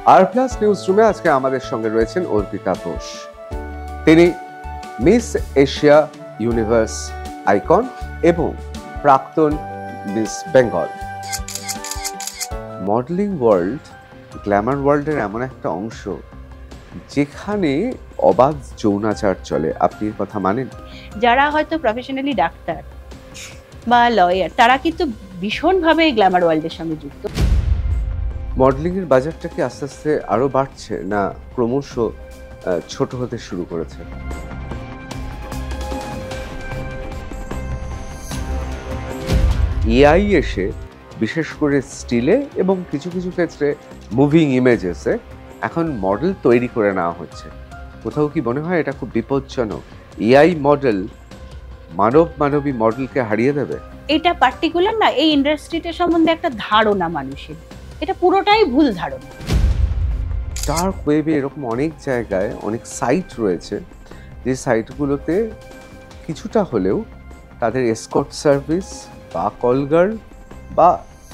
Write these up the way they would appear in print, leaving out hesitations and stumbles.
আর plus news রুমে আজকে আমাদের সঙ্গে রয়েছেন অর্পিতা ঘোষ। তিনি মিস এশিয়া ইউনিভার্স আইকন এবং প্রাক্তন miss Bengal. Modelling world, Glamour ওয়ার্ল্ডের এমন একটা অংশ যেখানে অবাধ যৌনাচার চলে, আপনি এর কথা মানেন? যারা হয়তো প্রফেশনালি ডাক্তার বা লয়ার, তারা কিন্তু ভীষণভাবে এই গ্ল্যামার ওয়ার্ল্ডের সঙ্গে যুক্ত। মডেলিং এর বাজারটা কি আস্তে আস্তে আরো বাড়ছে, না ক্রমশ ছোট হতে শুরু করেছে? এআই এসে বিশেষ করে স্টিলে এবং কিছু কিছু ক্ষেত্রে মুভিং ইমেজেসে এখন মডেল তৈরি করে নেওয়া হচ্ছে। কোথাও কি মনে হয় এটা খুব বিপজ্জনক? এআই মডেল মানবী মডেলকে হারিয়ে দেবে? এটা পার্টিকুলার না, এই ইন্ডাস্ট্রিটা সম্বন্ধে একটা ধারণা মানুষের, এটা পুরোটাই ভুল ধারণা। ডার্ক ওয়েবে এরকম অনেক জায়গায় অনেক সাইট রয়েছে যে সাইটগুলোতে কিছুটা হলেও তাদের এসকর্ট সার্ভিস বা কলগার্ল বা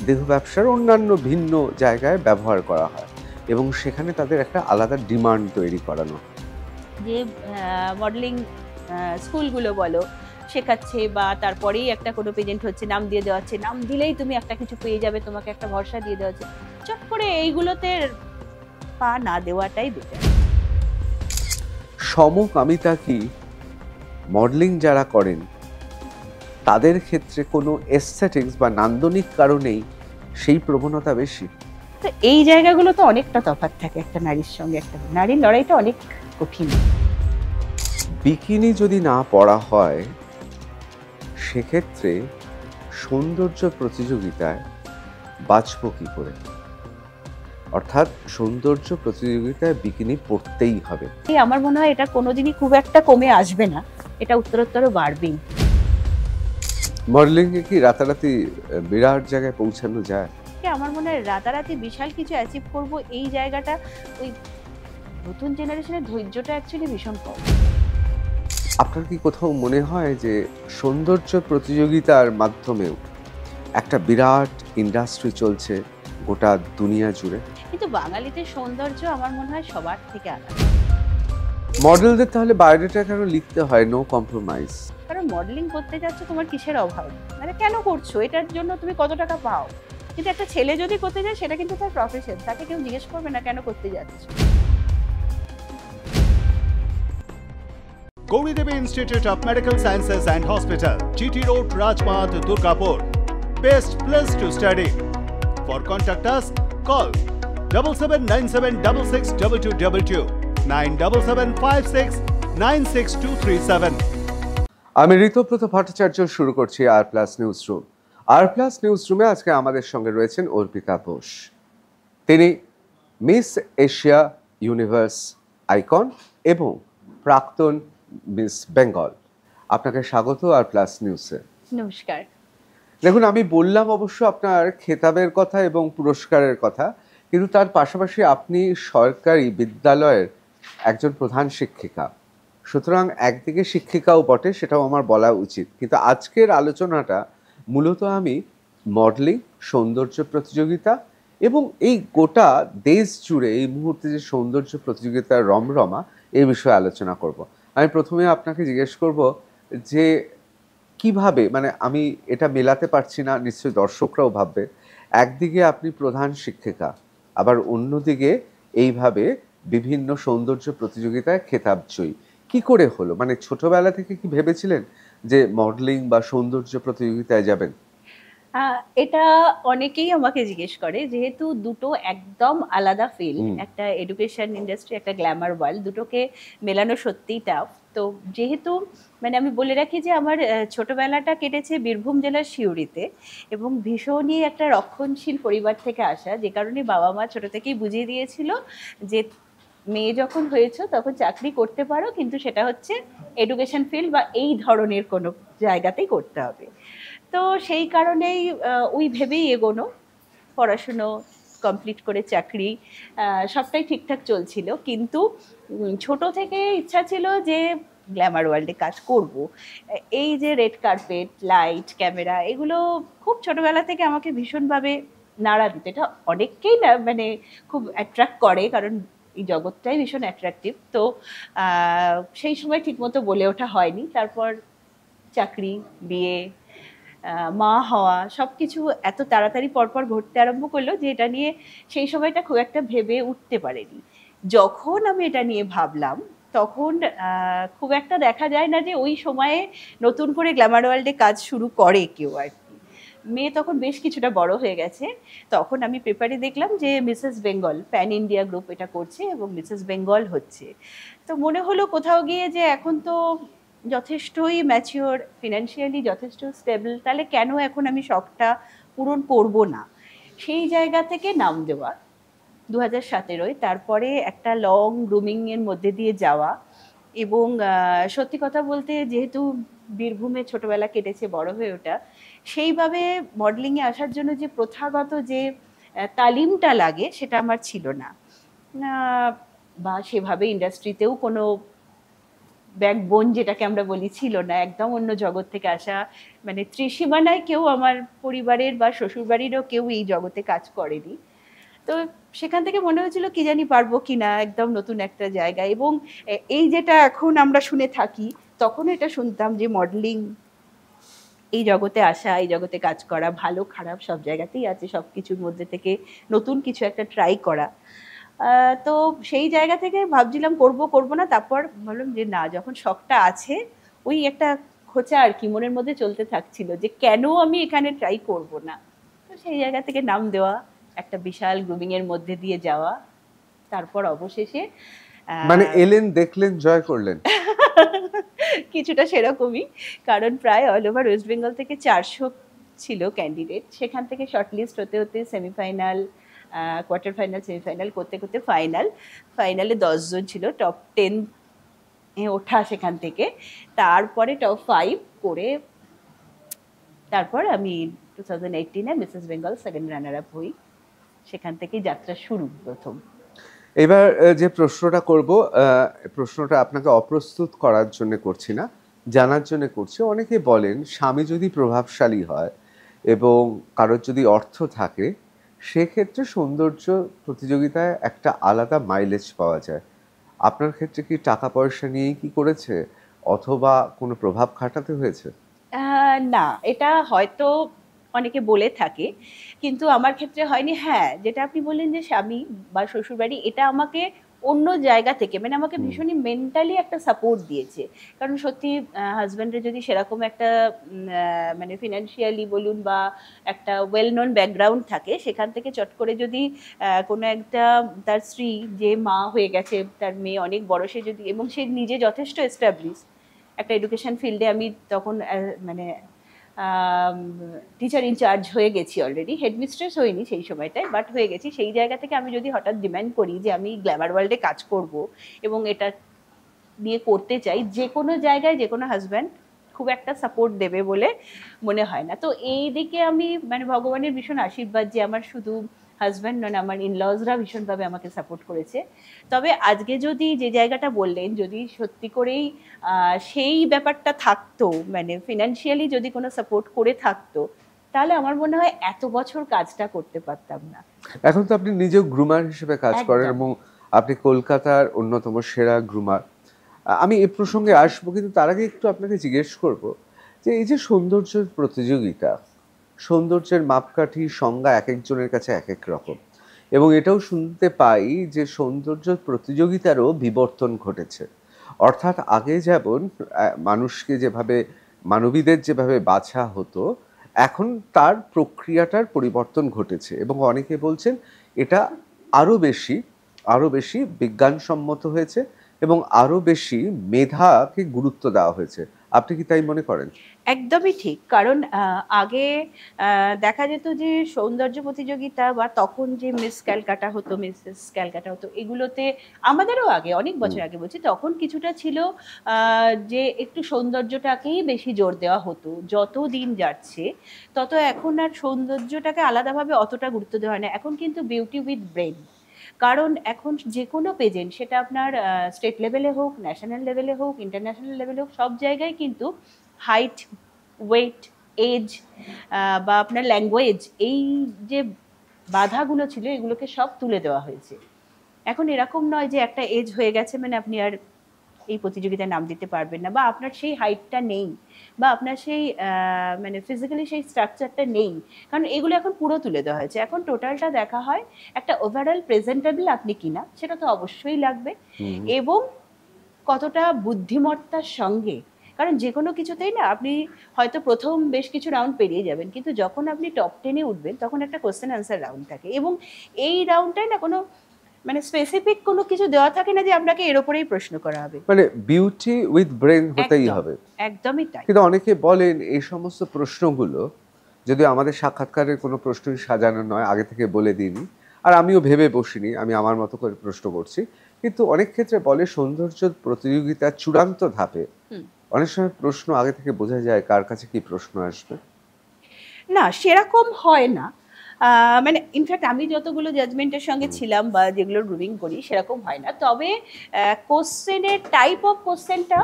দেহ ব্যবসার অন্যান্য ভিন্ন জায়গায় ব্যবহার করা হয় এবং সেখানে তাদের একটা আলাদা ডিমান্ড তৈরি করানো। যে মডেলিং স্কুলগুলো বলো শেখাচ্ছে, বা তারপরেই একটা কোনো পেজেন্ট হচ্ছে, নাম দিয়ে দেওয়া হচ্ছে, নাম দিলেই তুমি একটা কিছু পেয়ে যাবে, তোমাকে একটা ভরসা দিয়ে দেওয়া হচ্ছে। চট করে এইগুলোতে পা না দেওয়াটাই বেটার। সমকামিতা কি মডেলিং যারা করেন তাদের ক্ষেত্রে কোনো এস্থেটিক্স বা নান্দনিক কারণেই সেই প্রবণতা বেশি? তো এই জায়গাগুলো তো অনেকটা তফাৎ থাকে একটা নারীর সঙ্গে। একটা নারীর লড়াইটা অনেক কঠিন। বিকিনি যদি না পরা হয় সেক্ষেত্রে সৌন্দর্য প্রতিযোগিতায় বাঁচব কি করে? অর্থাৎ সৌন্দর্য প্রতিযোগিতায় বিকিনি পরতেই হবে। আমার মনে হয় এটা কোনোদিনই খুব একটা কমে আসবে না, এটা উত্তরোত্তর বাড়বেই। মডেলিং এ কি রাতারাতি বিরাট জায়গায় পৌঁছানো যায়? আমার মনে হয় রাতারাতি বিশাল কিছু অ্যাচিভ করব, এই জায়গাটা ওই নতুন জেনারেশনের ধৈর্যটা অ্যাকচুয়ালি ভীষণ কম। আপনার কি কোথাও মনে হয় যে সৌন্দর্য প্রতিযোগিতার মাধ্যমেও একটা বিরাট ইন্ডাস্ট্রি চলছে গোটা দুনিয়া জুড়ে? কিন্তু বাঙালিদের সৌন্দর্য আমার মনে হয় সবার থেকে আলাদা। মডেলদের তাহলে বায়োডাটা কেন লিখতে হয় নো কম্প্রোমাইজ? কারণ মডেলিং করতে যাচ্ছ, তোমার কিসের অভাব, মানে কেন করছো, এটার জন্য তুমি কত টাকা পাও। কিন্তু একটা ছেলে যদি করতে যায় সেটা কিন্তু তার প্রফেশন, তাকে কেউ জিজ্ঞেস করবে না কেন করতে যাচ্ছে। Gauri Devi Institute of Medical Sciences and Hospital, GT Road, Rajpath, Durgapur. Best place to study. For contact us, call 7797662222, 9775696237. আমি ঋতব্রত ভট্টাচার্য, শুরু করছি আর প্লাস নিউজ রুম। আর প্লাস নিউজ রুমে আজকে আমাদের সঙ্গে রয়েছেন অর্পিতা ঘোষ। তিনি মিস এশিয়া ইউনিভার্স আইকন এবং প্রাক্তন মিস বেঙ্গল। আপনাকে স্বাগত আর প্লাস নিউজে। নমস্কার। দেখুন, আমি বললাম অবশ্য আপনার খেতাবের কথা এবং পুরস্কারের কথা, কিন্তু তার পাশাপাশি আপনি সরকারি বিদ্যালয়ের একজন প্রধান শিক্ষিকা, সুতরাং একদিকে শিক্ষিকাও বটে, সেটাও আমার বলা উচিত। কিন্তু আজকের আলোচনাটা মূলত আমি মডেলিং, সৌন্দর্য প্রতিযোগিতা এবং এই গোটা দেশ জুড়ে এই মুহূর্তে যে সৌন্দর্য প্রতিযোগিতার রমরমা, এই বিষয়ে আলোচনা করব। আমি প্রথমে আপনাকে জিজ্ঞেস করব যে কিভাবে, মানে আমি এটা মেলাতে পারছি না, নিশ্চয়ই দর্শকরাও ভাববে, একদিকে আপনি প্রধান শিক্ষিকা, আবার অন্যদিকে এইভাবে বিভিন্ন সৌন্দর্য প্রতিযোগিতায় খেতাব জয়ী, কি করে হলো? মানে ছোটবেলা থেকে কি ভেবেছিলেন যে মডেলিং বা সৌন্দর্য প্রতিযোগিতায় যাবেন? এটা অনেকেই আমাকে জিজ্ঞেস করে, যেহেতু দুটো একদম আলাদা ফিল্ড, একটা এডুকেশন ইন্ডাস্ট্রি, একটা গ্ল্যামার ওয়ার্ল্ড, দুটোকে মেলানো সত্যিই টাফ। তো যেহেতু মানে আমি বলে রাখি যে আমার ছোটবেলাটা কেটেছে বীরভূম জেলার সিউড়িতে, এবং ভীষণই একটা রক্ষণশীল পরিবার থেকে আসা, যে কারণে বাবা মা ছোট থেকেই বুঝিয়ে দিয়েছিল যে মেয়ে যখন হয়েছে তখন চাকরি করতে পারো, কিন্তু সেটা হচ্ছে এডুকেশন ফিল্ড বা এই ধরনের কোনো জায়গাতেই করতে হবে। তো সেই কারণেই ওই ভেবেই এগোনো, পড়াশুনো কমপ্লিট করে চাকরি, সবটাই ঠিকঠাক চলছিল। কিন্তু ছোট থেকে ইচ্ছা ছিল যে গ্ল্যামার ওয়ার্ল্ডে কাজ করব। এই যে রেড কার্পেট, লাইট, ক্যামেরা, এগুলো খুব ছোটবেলা থেকে আমাকে ভীষণভাবে নাড়া দিত। এটা অনেককেই না মানে খুব অ্যাট্রাক্ট করে, কারণ এই জগৎটাই ভীষণ অ্যাট্রাকটিভ। তো সেই সময় ঠিকমতো বলে ওঠা হয়নি। তারপর চাকরি, বিয়ে, মা হওয়া, সব কিছু এত তাড়াতাড়ি পরপর ঘটতে আরম্ভ করলো যে এটা নিয়ে সেই সময়টা খুব একটা ভেবে উঠতে পারেনি। যখন আমি এটা নিয়ে ভাবলাম তখন খুব একটা দেখা যায় না যে ওই সময়ে নতুন করে গ্ল্যামার ওয়ার্ল্ডে কাজ শুরু করে কেউ আর কি। মেয়ে তখন বেশ কিছুটা বড় হয়ে গেছে। তখন আমি পেপারে দেখলাম যে Mrs Bengal, pan India group এটা করছে এবং মিসেস বেঙ্গল হচ্ছে। তো মনে হলো কোথাও গিয়ে যে এখন তো যথেষ্টই ম্যাচিওর, ফিনান্সিয়ালি যথেষ্ট স্টেবল, তাহলে কেন এখন আমি শখটা পূরণ করব না। সেই জায়গা থেকে নাম দেওয়া 2017। তারপরে একটা লং গ্রুমিংয়ের মধ্যে দিয়ে যাওয়া এবং সত্যি কথা বলতে যেহেতু বীরভূমে ছোটবেলা কেটেছে, বড় হয়ে ওঠা, সেইভাবে মডেলিংয়ে আসার জন্য যে প্রথাগত যে তালিমটা লাগে সেটা আমার ছিল না, বা সেভাবে ইন্ডাস্ট্রিতেও কোনো ব্যাকবোন যেটাকে আমরা বলি ছিল না। একদম অন্য জগৎ থেকে আসা, মানে ত্রিসীমানায় কেউ আমার পরিবারের বা শ্বশুরবাড়িরও কেউ এই জগতে কাজ করেনি। তো সেখান থেকে মনে হয়েছিল কি জানি পারবো কি না, একদম নতুন একটা জায়গা। এবং এই যেটা এখন আমরা শুনে থাকি, তখন এটা শুনতাম যে মডেলিং, এই জগতে আসা, এই জগতে কাজ করা, ভালো খারাপ সব জায়গাতেই আছে, সব কিছুর মধ্যে থেকে নতুন কিছু একটা ট্রাই করা। তো সেই জায়গা থেকে ভাবছিলাম করব করব না, তারপর ভাবলাম যে না, যখন শখটা আছে, ওই একটা খোঁচা আর কি মনের মধ্যে চলতে থাকছিল যে কেন আমি এখানে ট্রাই করব না। তো সেই জায়গা থেকে নাম দেওয়া, একটা বিশাল গ্রুমিংয়ের মধ্যে দিয়ে যাওয়া, তারপর অবশেষে মানে এলেন, দেখলেন, জয় করলেন। কিছুটা সেরকমই। কারণ প্রায় অল ওভার ওয়েস্ট বেঙ্গল থেকে 400 ছিল ক্যান্ডিডেট। সেখান থেকে শর্টলিস্ট হতে হতে সেমিফাইনাল, কোয়ার্টার ফাইনাল, সেমিফাইনাল করতে করতে ফাইনালে 10 জন ছিল। টপ 10 এ ওঠা সেখান থেকে। তারপরে টপ 5 করে তারপর আমি 2018-এ Mrs Bengal second runner up হই। সেখান থেকেই যাত্রা শুরু প্রথম। এবার যে প্রশ্নটা করব, প্রশ্নটা আপনাকে অপ্রস্তুত করার জন্য করছি না, জানার জন্য করছি। অনেকে বলেন স্বামী যদি প্রভাবশালী হয় এবং কারোর যদি অর্থ থাকে, সেক্ষেত্রে সৌন্দর্য প্রতিযোগিতায় একটা আলাদা মাইলেজ পাওয়া যায়। আপনার ক্ষেত্রে কি টাকা পয়সা নিয়েই কি করেছে, অথবা কোনো প্রভাব খাটাতে হয়েছে? না, এটা হয়তো অনেকে বলে থাকে, কিন্তু আমার ক্ষেত্রে হয়নি। হ্যাঁ, যেটা আপনি বললেন যে স্বামী বা শ্বশুরবাড়ি, এটা আমাকে অন্য জায়গা থেকে, মানে আমাকে ভীষণই মেন্টালি একটা সাপোর্ট দিয়েছে। কারণ সত্যি হাজব্যান্ডের যদি সেরকম একটা মানে ফিনান্সিয়ালি বলুন বা একটা ওয়েল নোন ব্যাকগ্রাউন্ড থাকে, সেখান থেকে চট করে যদি কোনো একটা তার স্ত্রী যে মা হয়ে গেছে, তার মেয়ে অনেক বড়, সে যদি, এবং সে নিজে যথেষ্ট এস্টাবলিশ একটা এডুকেশন ফিল্ডে, আমি তখন মানে টিচার ইনচার্জ হয়ে গেছি অলরেডি, হেডমিস্ট্রেস হইনি সেই সময়টায়, বাট হয়ে গেছি। সেই জায়গা থেকে আমি যদি হঠাৎ ডিমান্ড করি যে আমি গ্ল্যামার ওয়ার্ল্ডে কাজ করব এবং এটা নিয়ে করতে চাই, যে কোনো জায়গায় যে কোনো হাজব্যান্ড খুব একটা সাপোর্ট দেবে বলে মনে হয় না। তো এই দিকে আমি মানে ভগবানের ভীষণ আশীর্বাদ যে আমার শুধু হাজব্যান্ড নন, আমার ইনলজরা ভীষণভাবে আমাকে সাপোর্ট করেছে। তবে আজকে যদি যে জায়গাটা বললেন, যদি সত্যি করেই সেই ব্যাপারটা থাকতো, মানে ফিনান্সিয়ালি যদি কোনো সাপোর্ট করে থাকতো, তাহলে আমার মনে হয় এত বছর কাজটা করতে পারতাম না। এখন তো আপনি নিজেও গ্রুমার হিসেবে কাজ করেন একদম। এবং আপনি কলকাতার অন্যতম সেরা গ্রুমার। আমি এই প্রসঙ্গে আসবো, কিন্তু তার আগে একটু আপনাকে জিজ্ঞেস করব যে এই যে সৌন্দর্যের প্রতিযোগিতা, সৌন্দর্যের মাপকাঠি সংজ্ঞা এক একজনের কাছে এক এক রকম, এবং এটাও শুনতে পাই যে সৌন্দর্য প্রতিযোগিতারও বিবর্তন ঘটেছে। অর্থাৎ আগে যেমন মানুষকে যেভাবে, মানবীদের যেভাবে বাছা হতো, এখন তার প্রক্রিয়াটার পরিবর্তন ঘটেছে এবং অনেকে বলছেন এটা আরও বেশি বিজ্ঞানসম্মত হয়েছে এবং আরও বেশি মেধাকে গুরুত্ব দেওয়া হয়েছে। আপনি কি তাই মনে করেন? একদমই ঠিক। কারণ আগে দেখা যেত যে সৌন্দর্য প্রতিযোগিতা বা তখন যে মিস ক্যালকাটা হতো, মিসেস ক্যালকাটা হতো, এগুলোতে আমাদেরও আগে, অনেক বছর আগে বলছি, তখন কিছুটা ছিল যে একটু সৌন্দর্যটাকেই বেশি জোর দেওয়া হতো। যত দিন যাচ্ছে তত এখন আর সৌন্দর্যটাকে আলাদাভাবে অতটা গুরুত্ব দেওয়া হয় না। এখন কিন্তু বিউটি উইথ ব্রেন। কারণ এখন যে কোনো পেজেন্ট, সেটা আপনার স্টেট লেভেলে হোক, ন্যাশনাল লেভেলে হোক, ইন্টারন্যাশনাল লেভেলে হোক, সব জায়গায় কিন্তু হাইট, ওয়েট, এজ বা আপনার ল্যাঙ্গুয়েজ, এই যে বাধাগুলো ছিল এগুলোকে সব তুলে দেওয়া হয়েছে। এখন এরকম নয় যে একটা এজ হয়ে গেছে মানে আপনি আর এই প্রতিযোগিতায় নাম দিতে পারবেন না, বা আপনার সেই হাইটটা নেই, বা আপনার সেই মানে ফিজিক্যালি সেই স্ট্রাকচারটা নেই, কারণ এগুলো এখন পুরো তুলে দেওয়া হয়েছে। এখন টোটালটা দেখা হয় একটা ওভারঅল প্রেজেন্টেবল আপনি কিনা, সেটা তো অবশ্যই লাগবে, এবং কতটা বুদ্ধিমত্তার সঙ্গে, কারণ যে কোনো কিছুতেই না আপনি হয়তো প্রথম বেশ কিছু রাউন্ড পেরিয়ে যাবেন, কিন্তু যখন আপনি টপ 10-এ উঠবেন তখন একটা কোশ্চেন অ্যান্সার রাউন্ড থাকে, এবং এই রাউন্ডটাই না কোনো মানে স্পেসিফিক কোনো কিছু দেওয়া থাকে না যে আপনাকে এর উপরেই প্রশ্ন করা হবে। মানে বিউটি উইথ ব্রেন হতেই একদম, হবে। একদমই তাই। কিন্তু অনেকে বলেন এই সমস্ত প্রশ্নগুলো যদি আমাদের সাক্ষাৎকারের কোনো প্রশ্নই সাজানো নয়, আগে থেকে বলে দিইনি, আর আমিও ভেবে বসিনি, আমি আমার মতো করে প্রশ্ন করছি, কিন্তু অনেক ক্ষেত্রে বলে সৌন্দর্য প্রতিযোগিতার চূড়ান্ত ধাপে অনেক সময় প্রশ্ন আগে থেকে বোঝা যায় কার কাছে কি প্রশ্ন আসবে। না, সেরকম হয় না। মানে ইনফ্যাক্ট আমি যতগুলো জাজমেন্টের সঙ্গে ছিলাম বা যেগুলো গ্রুমিং করি সেরকম হয় না, তবে কোশ্চেনের টাইপ অফ কোশ্চেনটা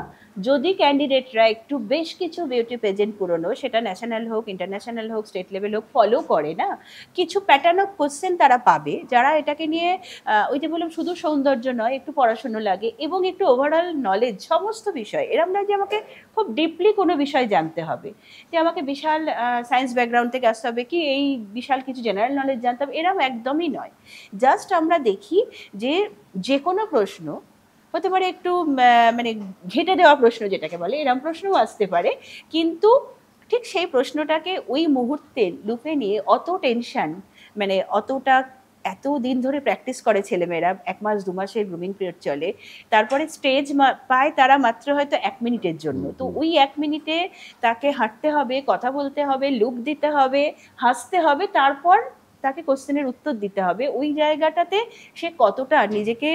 যদি ক্যান্ডিডেটরা একটু বেশ কিছু বিউটি পেজেন্ট পুরনো, সেটা ন্যাশনাল হোক, ইন্টারন্যাশনাল হোক, স্টেট লেভেল হোক, ফলো করে না, কিছু প্যাটার্ন অফ কোশ্চেন তারা পাবে, যারা এটাকে নিয়ে ওই যে বললাম শুধু সৌন্দর্য নয়, একটু পড়াশুনো লাগে এবং একটু ওভারঅল নলেজ সমস্ত বিষয়, এরম নয় যে আমাকে খুব ডিপলি কোনো বিষয় জানতে হবে, যে আমাকে বিশাল সায়েন্স ব্যাকগ্রাউন্ড থেকে আসতে হবে, কি এই বিশাল কিছু জেনারেল নলেজ জানতে হবে, এরম একদমই নয়। জাস্ট আমরা দেখি যে যে কোনো প্রশ্ন হতে পারে একটু মানে ঘেঁটে দেওয়া প্রশ্ন যেটাকে বলে, এরম প্রশ্নও আসতে পারে, কিন্তু ঠিক সেই প্রশ্নটাকে ওই মুহূর্তে লুপে নিয়ে অত টেনশন, মানে অতটা এত দিন ধরে প্র্যাকটিস করে ছেলেমেয়েরা, 1 মাস 2 মাসের গ্রুমিং পিরিয়ড চলে, তারপরে স্টেজ পায় তারা মাত্র হয়তো 1 মিনিটের জন্য, তো ওই 1 মিনিটে তাকে হাঁটতে হবে, কথা বলতে হবে, লুক দিতে হবে, হাসতে হবে, তারপর তাকে কোশ্চেনের উত্তর দিতে হবে, ওই জায়গাটাতে সে কতটা নিজেকে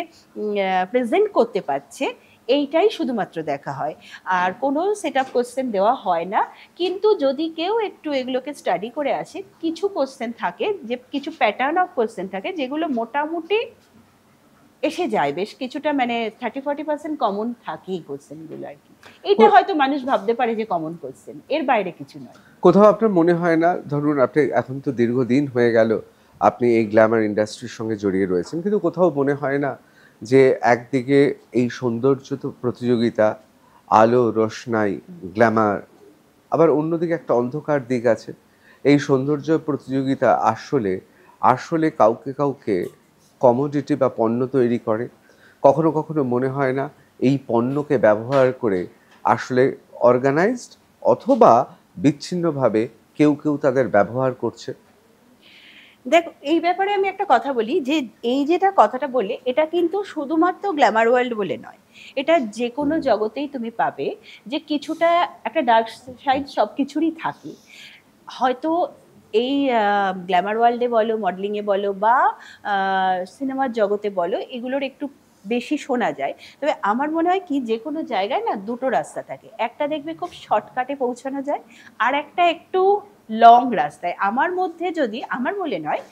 প্রেজেন্ট করতে পারছে এইটাই শুধুমাত্র দেখা হয়, আর কোনো সেট আপ কোশ্চেন দেওয়া হয় না। কিন্তু যদি কেউ একটু এগুলোকে স্টাডি করে আসে, কিছু কোশ্চেন থাকে, যে কিছু প্যাটার্ন অফ কোশ্চেন থাকে যেগুলো মোটামুটি এসে যায়, বেশ কিছুটা মানে 30-40% কমন থাকেই কোশ্চেনগুলো আর কি। এটা হয়তো মানুষ ভাবতে পারে যে কমন কোশ্চেন, এর বাইরে কিছু নয়। কোথাও আপনার মনে হয় না, ধরুন আপনি এখন তো দীর্ঘদিন হয়ে গেল আপনি এই গ্ল্যামার ইন্ডাস্ট্রির সঙ্গে জড়িয়ে রয়েছেন, কিন্তু কোথাও মনে হয় না যে একদিকে এই সৌন্দর্য তো প্রতিযোগিতা, আলো রোশনাই, গ্ল্যামার, আবার অন্যদিকে একটা অন্ধকার দিক আছে, এই সৌন্দর্য প্রতিযোগিতা আসলে আসলে কাউকে কাউকে কমোডিটি বা পণ্য তৈরি করে? কখনো কখনো মনে হয় না এই পণ্যকে ব্যবহার করে আসলে অর্গানাইজড অথবা বিচ্ছিন্নভাবে কেউ কেউ তাদের ব্যবহার করছে? দেখো, এই ব্যাপারে আমি একটা কথা বলি, যে এই যেটা কথাটা বললে এটা কিন্তু শুধুমাত্র গ্ল্যামার ওয়ার্ল্ড বলে নয়, এটা যে কোনো জগতেই তুমি পাবে, যে কিছুটা একটা ডার্ক সাইড সব কিছুরই থাকে। হয়তো এই গ্ল্যামার ওয়ার্ল্ডে বলো, মডেলিংয়ে বলো, বা সিনেমার জগতে বলো, এগুলোর একটু বেশি শোনা যায়। তবে আমার মনে হয় কি, যে কোনো জায়গায় না দুটো রাস্তা থাকে, একটা দেখবে খুব শর্টকাটে পৌঁছানো যায়, আর একটা একটু লং রাস্তায়। আমার মধ্যে যদি, আমার বলে নয়,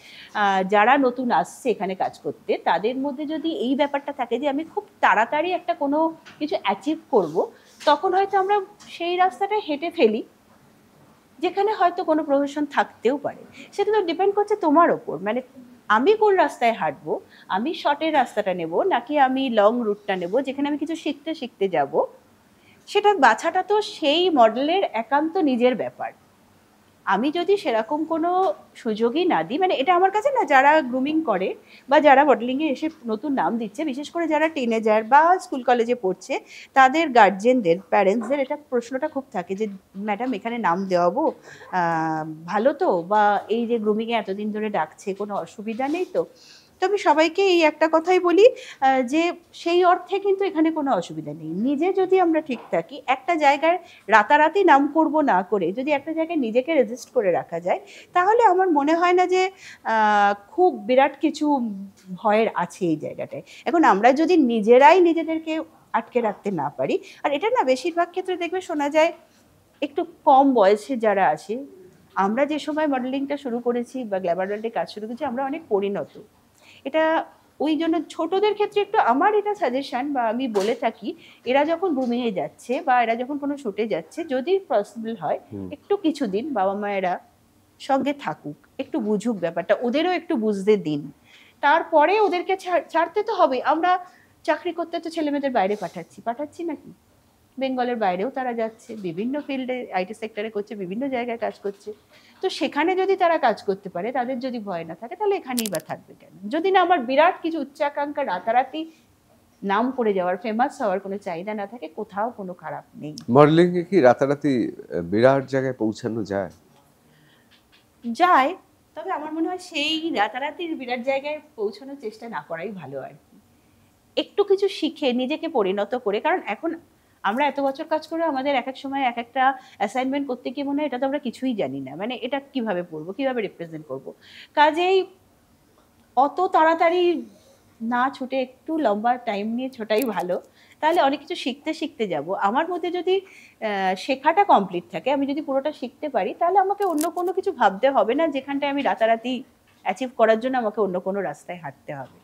যারা নতুন আসছে এখানে কাজ করতে, তাদের মধ্যে যদি এই ব্যাপারটা থাকে যে আমি খুব তাড়াতাড়ি একটা কোনো কিছু অ্যাচিভ করব, তখন হয়তো আমরা সেই রাস্তাটা হেঁটে ফেলি, যেখানে হয়তো কোনো প্রফেশন থাকতেও পারে। সেটা তো ডিপেন্ড করছে তোমার ওপর, মানে আমি কোন রাস্তায় হাঁটবো, আমি শর্টের রাস্তাটা নেব নাকি আমি লং রুটটা নেব যেখানে আমি কিছু শিখতে শিখতে যাব, সেটা বাছাটা তো সেই মডেলের একান্ত নিজের ব্যাপার। আমি যদি সেরকম কোনো সুযোগই না দিই, মানে এটা আমার কাছে না, যারা গ্রুমিং করে বা যারা মডেলিংয়ে এসে নতুন নাম দিচ্ছে, বিশেষ করে যারা টিনেজার বা স্কুল কলেজে পড়ছে, তাদের গার্জেনদের, প্যারেন্টসদের এটা প্রশ্নটা খুব থাকে যে ম্যাডাম এখানে নাম দেওয়াবো, ভালো তো, বা এই যে গ্রুমিংয়ে এতদিন ধরে ডাকছে কোনো অসুবিধা নেই তো? তো আমি সবাইকে এই একটা কথাই বলি, যে সেই অর্থে কিন্তু এখানে কোনো অসুবিধা নেই। নিজে যদি আমরা ঠিক থাকি, একটা জায়গায় রাতারাতি নাম করব না করে যদি একটা জায়গায় নিজেকে রেজিস্ট করে রাখা যায়, তাহলে আমার মনে হয় না যে খুব বিরাট কিছু ভয়ের আছে এই জায়গাটায়। এখন আমরা যদি নিজেরাই নিজেদেরকে আটকে রাখতে না পারি, আর এটা না বেশিরভাগ ক্ষেত্রে দেখবে শোনা যায় একটু কম বয়সে যারা আসে, আমরা যে সময় মডেলিংটা শুরু করেছি বা গ্ল্যামার ওয়ার্ল্ডে কাজ শুরু করেছি, আমরা অনেক পরিণত। এটা ওই জন্য ছোটদের ক্ষেত্রে একটু আমার এটা সাজেশন, বা আমি বলে থাকি, এরা যখন গ্রুমিংয়ে যাচ্ছে বা এরা যখন কোনো শুটে যাচ্ছে, যদি পসিবল হয় একটু কিছুদিন বাবা মায়েরা সঙ্গে থাকুক, একটু বুঝুক ব্যাপারটা, ওদেরও একটু বুঝতে দিন, তারপরে ওদেরকে ছাড়তে তো হবে। আমরা চাকরি করতে তো ছেলেমেয়েদের বাইরে পাঠাচ্ছি নাকি? বেঙ্গলের বাইরেও তারা যাচ্ছে, বিভিন্ন ফিল্ডে আইটি সেক্টরে করছে, বিভিন্ন জায়গায় কাজ করছে। তো সেখানে যদি তারা কাজ করতে পারে, তাদের যদি ভয় না থাকে, তাহলে এখানেই বা থাকবে কেন? যদি না আমার বিরাট কিছু উচ্চাকাঙ্ক্ষা, রাতারাতি নাম করে যাওয়ার, ফেমাস হওয়ার কোনো চাহিদা না থাকে, কোথাও কোনো খারাপ নেই। মডেলিং এ কি রাতারাতি বিরাট জায়গায় পৌঁছানো যায়? যায়, তবে আমার মনে হয় সেই রাতারাতির বিরাট জায়গায় পৌঁছানোর চেষ্টা না করাই ভালো আর কি। একটু কিছু শিখে নিজেকে পরিণত করে, কারণ এখন আমরা এত বছর কাজ করে আমাদের এক এক সময় এক একটা অ্যাসাইনমেন্ট করতে গিয়ে মনে হয় এটা তো আমরা কিছুই জানি না, মানে এটা কিভাবে পড়বো, কিভাবে রিপ্রেজেন্ট করব। কাজেই অত তাড়াতাড়ি না ছুটে একটু লম্বা টাইম নিয়ে ছোটাই ভালো, তাহলে অনেক কিছু শিখতে শিখতে যাব। আমার মধ্যে যদি শেখাটা কমপ্লিট থাকে, আমি যদি পুরোটা শিখতে পারি, তাহলে আমাকে অন্য কোনো কিছু ভাবতে হবে না, যেখানটায় আমি রাতারাতি অ্যাচিভ করার জন্য আমাকে অন্য কোনো রাস্তায় হাঁটতে হবে।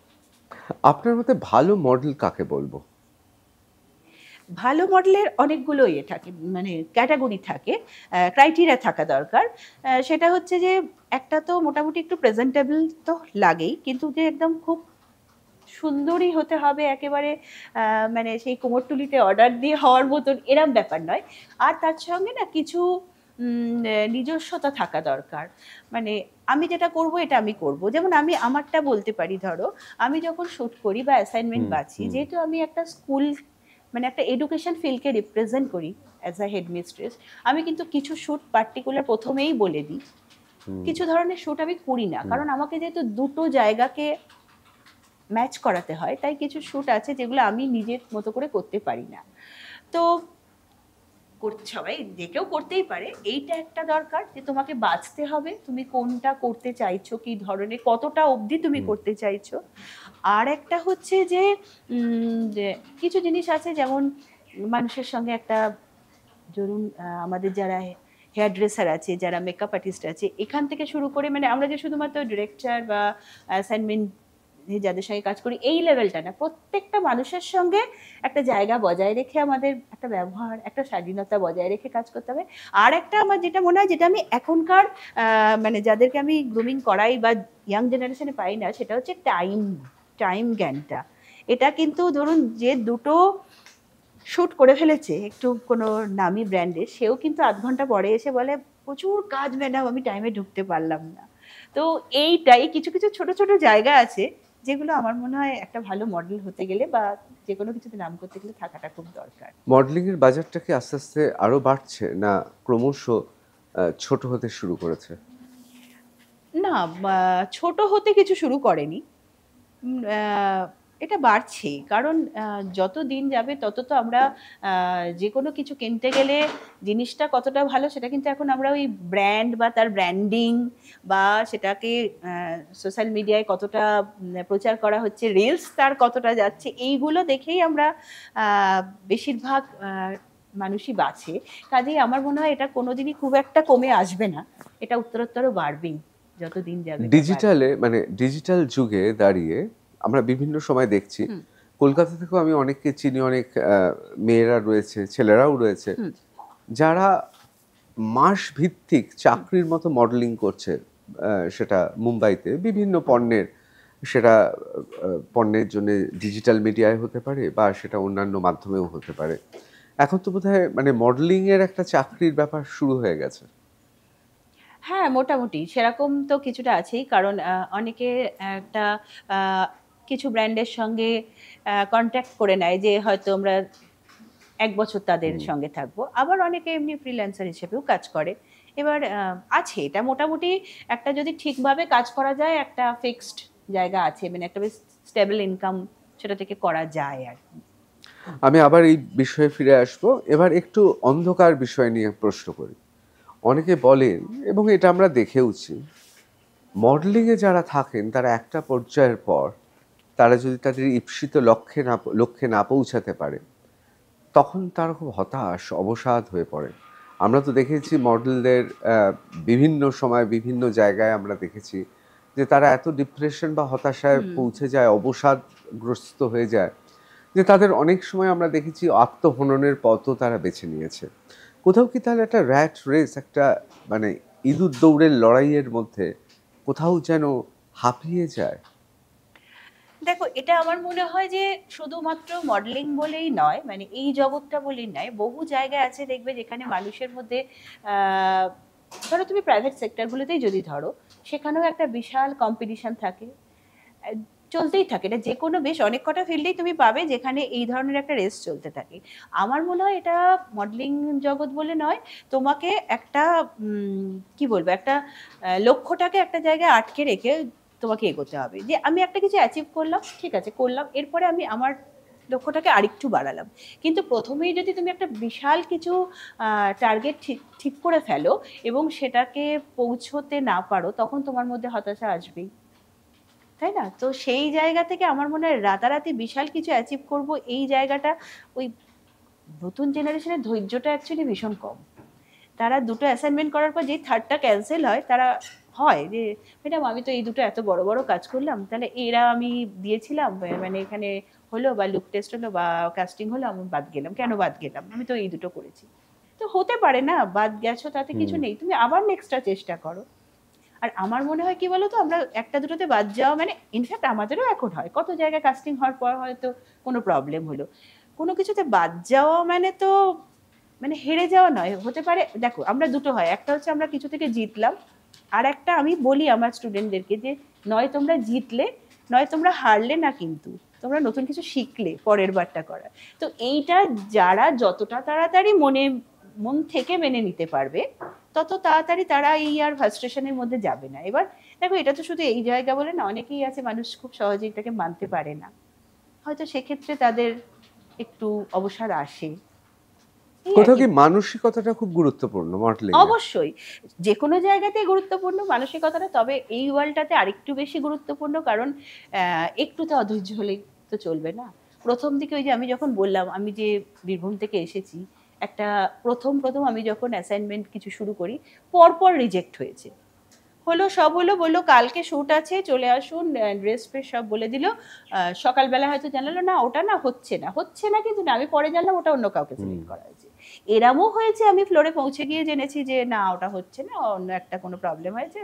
আপনার মতে ভালো মডেল কাকে বলবো? ভালো মডেলের অনেকগুলো ইয়ে থাকে, মানে ক্যাটাগরি থাকে, ক্রাইটেরিয়া থাকা দরকার। সেটা হচ্ছে যে একটা তো মোটামুটি একটু প্রেজেন্টেবল তো লাগেই, কিন্তু যে একদম খুব সুন্দরী হতে হবে একেবারে, মানে সেই কোমরটুলিতে অর্ডার দিয়ে হওয়ার মতন এরম ব্যাপার নয়। আর তার সঙ্গে না কিছু নিজস্বতা থাকা দরকার। মানে আমি যেটা করব এটা আমি করব, যেমন আমি আমারটা বলতে পারি। ধরো আমি যখন শ্যুট করি বা অ্যাসাইনমেন্ট বাছি, যেহেতু আমি একটা স্কুল, মানে একটা এডুকেশন ফিল্ডকে রিপ্রেজেন্ট করি অ্যাজ আ হেডমিস্ট্রেস, আমি কিন্তু কিছু শ্যুট পার্টিকুলার প্রথমেই বলে দিই। কিছু ধরনের শ্যুট আমি করি না, কারণ আমাকে যেহেতু দুটো জায়গাকে ম্যাচ করাতে হয়, তাই কিছু শ্যুট আছে যেগুলো আমি নিজের মতো করে করতে পারি না। তো সবাই যে কেউ করতেই পারে, এইটা একটা দরকার যে তোমাকে বাঁচতে হবে, তুমি কোনটা করতে চাইছো, কি ধরনের, কতটা অবধি তুমি করতে চাইছো। আর একটা হচ্ছে যে যে কিছু জিনিস আছে, যেমন মানুষের সঙ্গে একটা, ধরুন আমাদের যারা হেয়ার ড্রেসার আছে, যারা মেকআপ আর্টিস্ট আছে, এখান থেকে শুরু করে, মানে আমরা যে শুধুমাত্র ডিরেক্টর বা অ্যাসাইনমেন্ট যাদের সঙ্গে কাজ করি এই লেভেলটা না, প্রত্যেকটা মানুষের সঙ্গে একটা জায়গা বজায় রেখে, আমাদের একটা ব্যবহার, একটা স্বাধীনতা বজায় রেখে কাজ করতে হবে। আর একটা আমার যেটা মনে হয়, যেটা আমি এখনকার মানে যাদেরকে আমি গ্রুমিং করাই বা ইয়াং জেনারেশনে পাই না, সেটা হচ্ছে টাইম জ্ঞানটা। এটা কিন্তু ধরুন যে দুটো শ্যুট করে ফেলেছে একটু কোনো নামি ব্র্যান্ডের, সেও কিন্তু আধ ঘন্টা পরে এসে বলে প্রচুর কাজ ম্যাডাম, আমি টাইমে ঢুকতে পারলাম না। তো এইটাই কিছু কিছু ছোট ছোট জায়গা আছে যেগুলো আমার মনে হয় একটা ভালো মডেল হতে গেলে বা যে কোনো কিছুতে নাম করতে গেলে থাকাটা খুব দরকার। মডেলিং এর বাজারটা কি আস্তে আস্তে আরো বাড়ছে, না ক্রমশ ছোট হতে শুরু করেছে? না, ছোট হতে কিছু শুরু করেনি, এটা বাড়ছে। কারণ যত দিন যাবে তত তো আমরা যে কোনো কিছু কিনতে গেলে জিনিসটা কতটা ভালো সেটা কিন্তু এখন আমরা ওই ব্র্যান্ড বা তার ব্র্যান্ডিং বা সেটাকে সোশ্যাল মিডিয়ায় কতটা প্রচার করা হচ্ছে, রিলস তার কতটা যাচ্ছে, এইগুলো দেখেই আমরা বেশিরভাগ মানুষই বাঁচে। কাজেই আমার মনে হয় এটা কোনোদিনই খুব একটা কমে আসবে না, এটা উত্তরোত্তরও বাড়বেই যত দিন যাবে। ডিজিটালে, মানে ডিজিটাল যুগে দাঁড়িয়ে আমরা বিভিন্ন সময় দেখছি, কলকাতা থেকেও আমি অনেককে চিনি, অনেক মেয়েরা রয়েছে, ছেলেরাও রয়েছে, যারা মাস ভিত্তিক চাকরির মতো মডেলিং করছে। সেটা মুম্বাইতে বিভিন্ন পণ্যের, সেটা পণ্যের জন্য ডিজিটাল মিডিয়ায় হতে পারে বা সেটা অন্যান্য মাধ্যমেও হতে পারে। এখন তো বোধহয় মানে মডেলিং এর একটা চাকরির ব্যাপার শুরু হয়ে গেছে। হ্যাঁ, মোটামুটি সেরকম তো কিছুটা আছেই। কারণ অনেকে একটা কিছু ব্র্যান্ডের সঙ্গে কন্ট্যাক্ট করে নেয় যে হয়তো আমরা ১ বছর তাদের সঙ্গে থাকবো। আবার অনেকে এমনি ফ্রিল্যান্সার হিসেবেও কাজ করে। এবার আছে এটা মোটামুটি, একটা যদি ঠিকভাবে কাজ করা যায়, একটা ফিক্সড জায়গা আছে, মানে একটা বেশ স্টেবল ইনকাম সেটা থেকে করা যায় আর কি। আমি আবার এই বিষয়ে ফিরে আসব। এবার একটু অন্ধকার বিষয় নিয়ে প্রশ্ন করি। অনেকে বলেন, এবং এটা আমরা দেখেওছি, মডেলিংয়ে যারা থাকেন তারা একটা পর্যায়ের পর তারা যদি তাদের ঈপ্সিত লক্ষ্যে না পৌঁছাতে পারে, তখন তারা খুব হতাশ, অবসাদ হয়ে পড়ে। আমরা তো দেখেছি মডেলদের বিভিন্ন সময় বিভিন্ন জায়গায় আমরা দেখেছি যে তারা এত ডিপ্রেশন বা হতাশায় পৌঁছে যায়, অবসাদগ্রস্ত হয়ে যায়, যে তাদের অনেক সময় আমরা দেখেছি আত্মহননের পথও তারা বেছে নিয়েছে। কোথাও কি তাহলে একটা র্যাট রেস, একটা মানে ইঁদুর দৌড়ের লড়াইয়ের মধ্যে কোথাও যেন হাঁপিয়ে যায়? দেখো, এটা আমার মনে হয় যে শুধুমাত্র মডেলিং বলেই নয়, মানে এই জগৎটা বলেই নয়, বহু জায়গায় আছে দেখবে যেখানে মানুষের মধ্যে ধরো তুমি প্রাইভেট সেক্টরগুলোতেই যদি ধরো, সেখানেও একটা বিশাল কম্পিটিশন থাকে, আহ, চলতেই থাকে। এটা যে কোনো বেশ অনেক কটা ফিল্ডেই তুমি পাবে যেখানে এই ধরনের একটা রেস চলতে থাকে। আমার মনে হয় এটা মডেলিং জগৎ বলে নয়, তোমাকে একটা কি বলবো, একটা লক্ষ্যটাকে একটা জায়গায় আটকে রেখে তোমাকে এগোতে হবে, যে আমি একটা কিছু অ্যাচিভ করলাম, ঠিক আছে করলাম, এরপরে আমি আমার লক্ষ্যটাকে আরেকটু বাড়ালাম। কিন্তু প্রথমেই যদি তুমি একটা বিশাল কিছু টার্গেট ঠিক ঠিক করে ফেলো এবং সেটাকে পৌঁছোতে না পারো, তখন তোমার মধ্যে হতাশা আসবেই, তাই না? তো সেই জায়গা থেকে আমার মনে হয় রাতারাতি বিশাল কিছু অ্যাচিভ করব, এই জায়গাটা ওই নতুন জেনারেশনের ধৈর্যটা অ্যাকচুয়ালি ভীষণ কম। তারা দুটো অ্যাসাইনমেন্ট করার পর যেই থার্ডটা ক্যান্সেল হয়, তারা হয় যে ম্যাডাম আমি তো এই দুটো এত বড় বড় কাজ করলাম, তাহলে এরা আমি দিয়েছিলাম, মানে এখানে হলো বা লুক টেস্ট হলো বা কাস্টিং হলো, আমি বাদ গেলাম, কেন বাদ গেলাম, আমি তো এই দুটো করেছি। তো হতে পারে না, বাদ গেছো তাতে কিছু নেই, তুমি আবার নেক্সটটা চেষ্টা করো। আর আমার মনে হয় কি বলতো, আমরা একটা দুটোতে বাদ যাওয়া মানে, ইনফ্যাক্ট আমাদেরও এখন হয়, কত জায়গায় কাস্টিং হওয়ার পর হয়তো কোনো প্রবলেম হলো, কোনো কিছুতে বাদ যাওয়া মানে তো মানে হেরে যাওয়া নয়। হতে পারে, দেখো আমরা দুটো হয়, একটা হচ্ছে আমরা কিছু থেকে জিতলাম, আর একটা আমি বলি আমার স্টুডেন্টদেরকে যে নয় তোমরা জিতলে, নয় তোমরা হারলে না, কিন্তু তোমরা নতুন কিছু শিখলে পরের বারটা করার। তো এইটা যারা যতটা তাড়াতাড়ি মন থেকে মেনে নিতে পারবে, তত তাড়াতাড়ি তারা এই আর ফ্রাস্ট্রেশনের মধ্যে যাবে না। এবার দেখো, এটা তো শুধু এই জায়গা বলে না, অনেকেই আছে মানুষ খুব সহজে এটাকে মানতে পারে না, হয়তো সেক্ষেত্রে তাদের একটু অবসাদ আসে, এই আর কোথাও কি। কি মানসিকতাটা খুব গুরুত্বপূর্ণ মডেলিং? অবশ্যই, যে কোনো জায়গাতেই গুরুত্বপূর্ণ মানসিকতাটা, তবে এই ওয়ার্ল্ডটাতে আরেকটু বেশি গুরুত্বপূর্ণ, কারণ একটু তো অধৈর্য হলেই তো চলবে না। প্রথম দিকে ওই যে আমি যখন বললাম আমি যে বীরভূম থেকে এসেছি, একটা প্রথম প্রথম আমি যখন অ্যাসাইনমেন্ট কিছু শুরু করি, পরপর রিজেক্ট হয়েছে, হলো সব হলো, বললো কালকে শ্যুট আছে চলে আসুন, ড্রেস ফ্রেস সব বলে দিল, সকালবেলা হয়তো জানালো না ওটা না হচ্ছে না, হচ্ছে না, কিন্তু না, আমি পরে জানলাম ওটা অন্য কাউকে সিলেক্ট করা হয়েছে। এরমও হয়েছে, আমি ফ্লোরে পৌঁছে গিয়ে জেনেছি যে না ওটা হচ্ছে না, অন্য একটা কোনো প্রবলেম হয়েছে।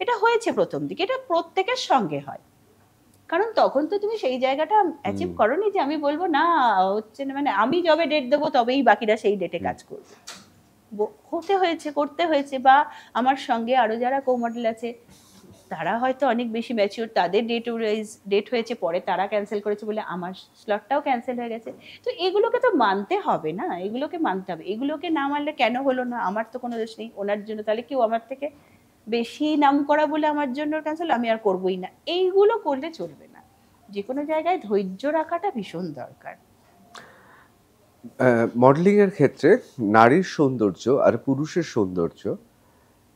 এটা হয়েছে প্রথম দিকে, এটা প্রত্যেকের সঙ্গে হয়, কারণ তখন তো তুমি সেই জায়গাটা অ্যাচিভ করোনি যে আমি বলবো না হচ্ছে না, মানে আমি যবে ডেট দেবো তবেই বাকিরা সেই ডেটে কাজ করবে। হতে হয়েছে, করতে হয়েছে। বা আমার সঙ্গে আরো যারা কো মডেল আছে, তারা হয়তো অনেক বেশি ম্যাচিওর, তাদের ডেট হয়েছে পরে, তারা ক্যান্সেল করেছে বলে আমার স্লটটাও ক্যান্সেল হয়ে গেছে। তো এগুলোকে তো মানতে হবে না, এগুলোকে মানতে হবে, এগুলোকে না মানলে কেন হলো না, আমার তো কোনো দোষ নেই, ওনার জন্য তাহলে কেউ আমার থেকে বেশি নাম করা বলে আমার জন্য ক্যান্সেল, আমি আর করবোই না, এইগুলো করলে চলবে না। যে কোনো জায়গায় ধৈর্য রাখাটা ভীষণ দরকার। মডেলিং এর ক্ষেত্রে নারীর সৌন্দর্য আর পুরুষের সৌন্দর্য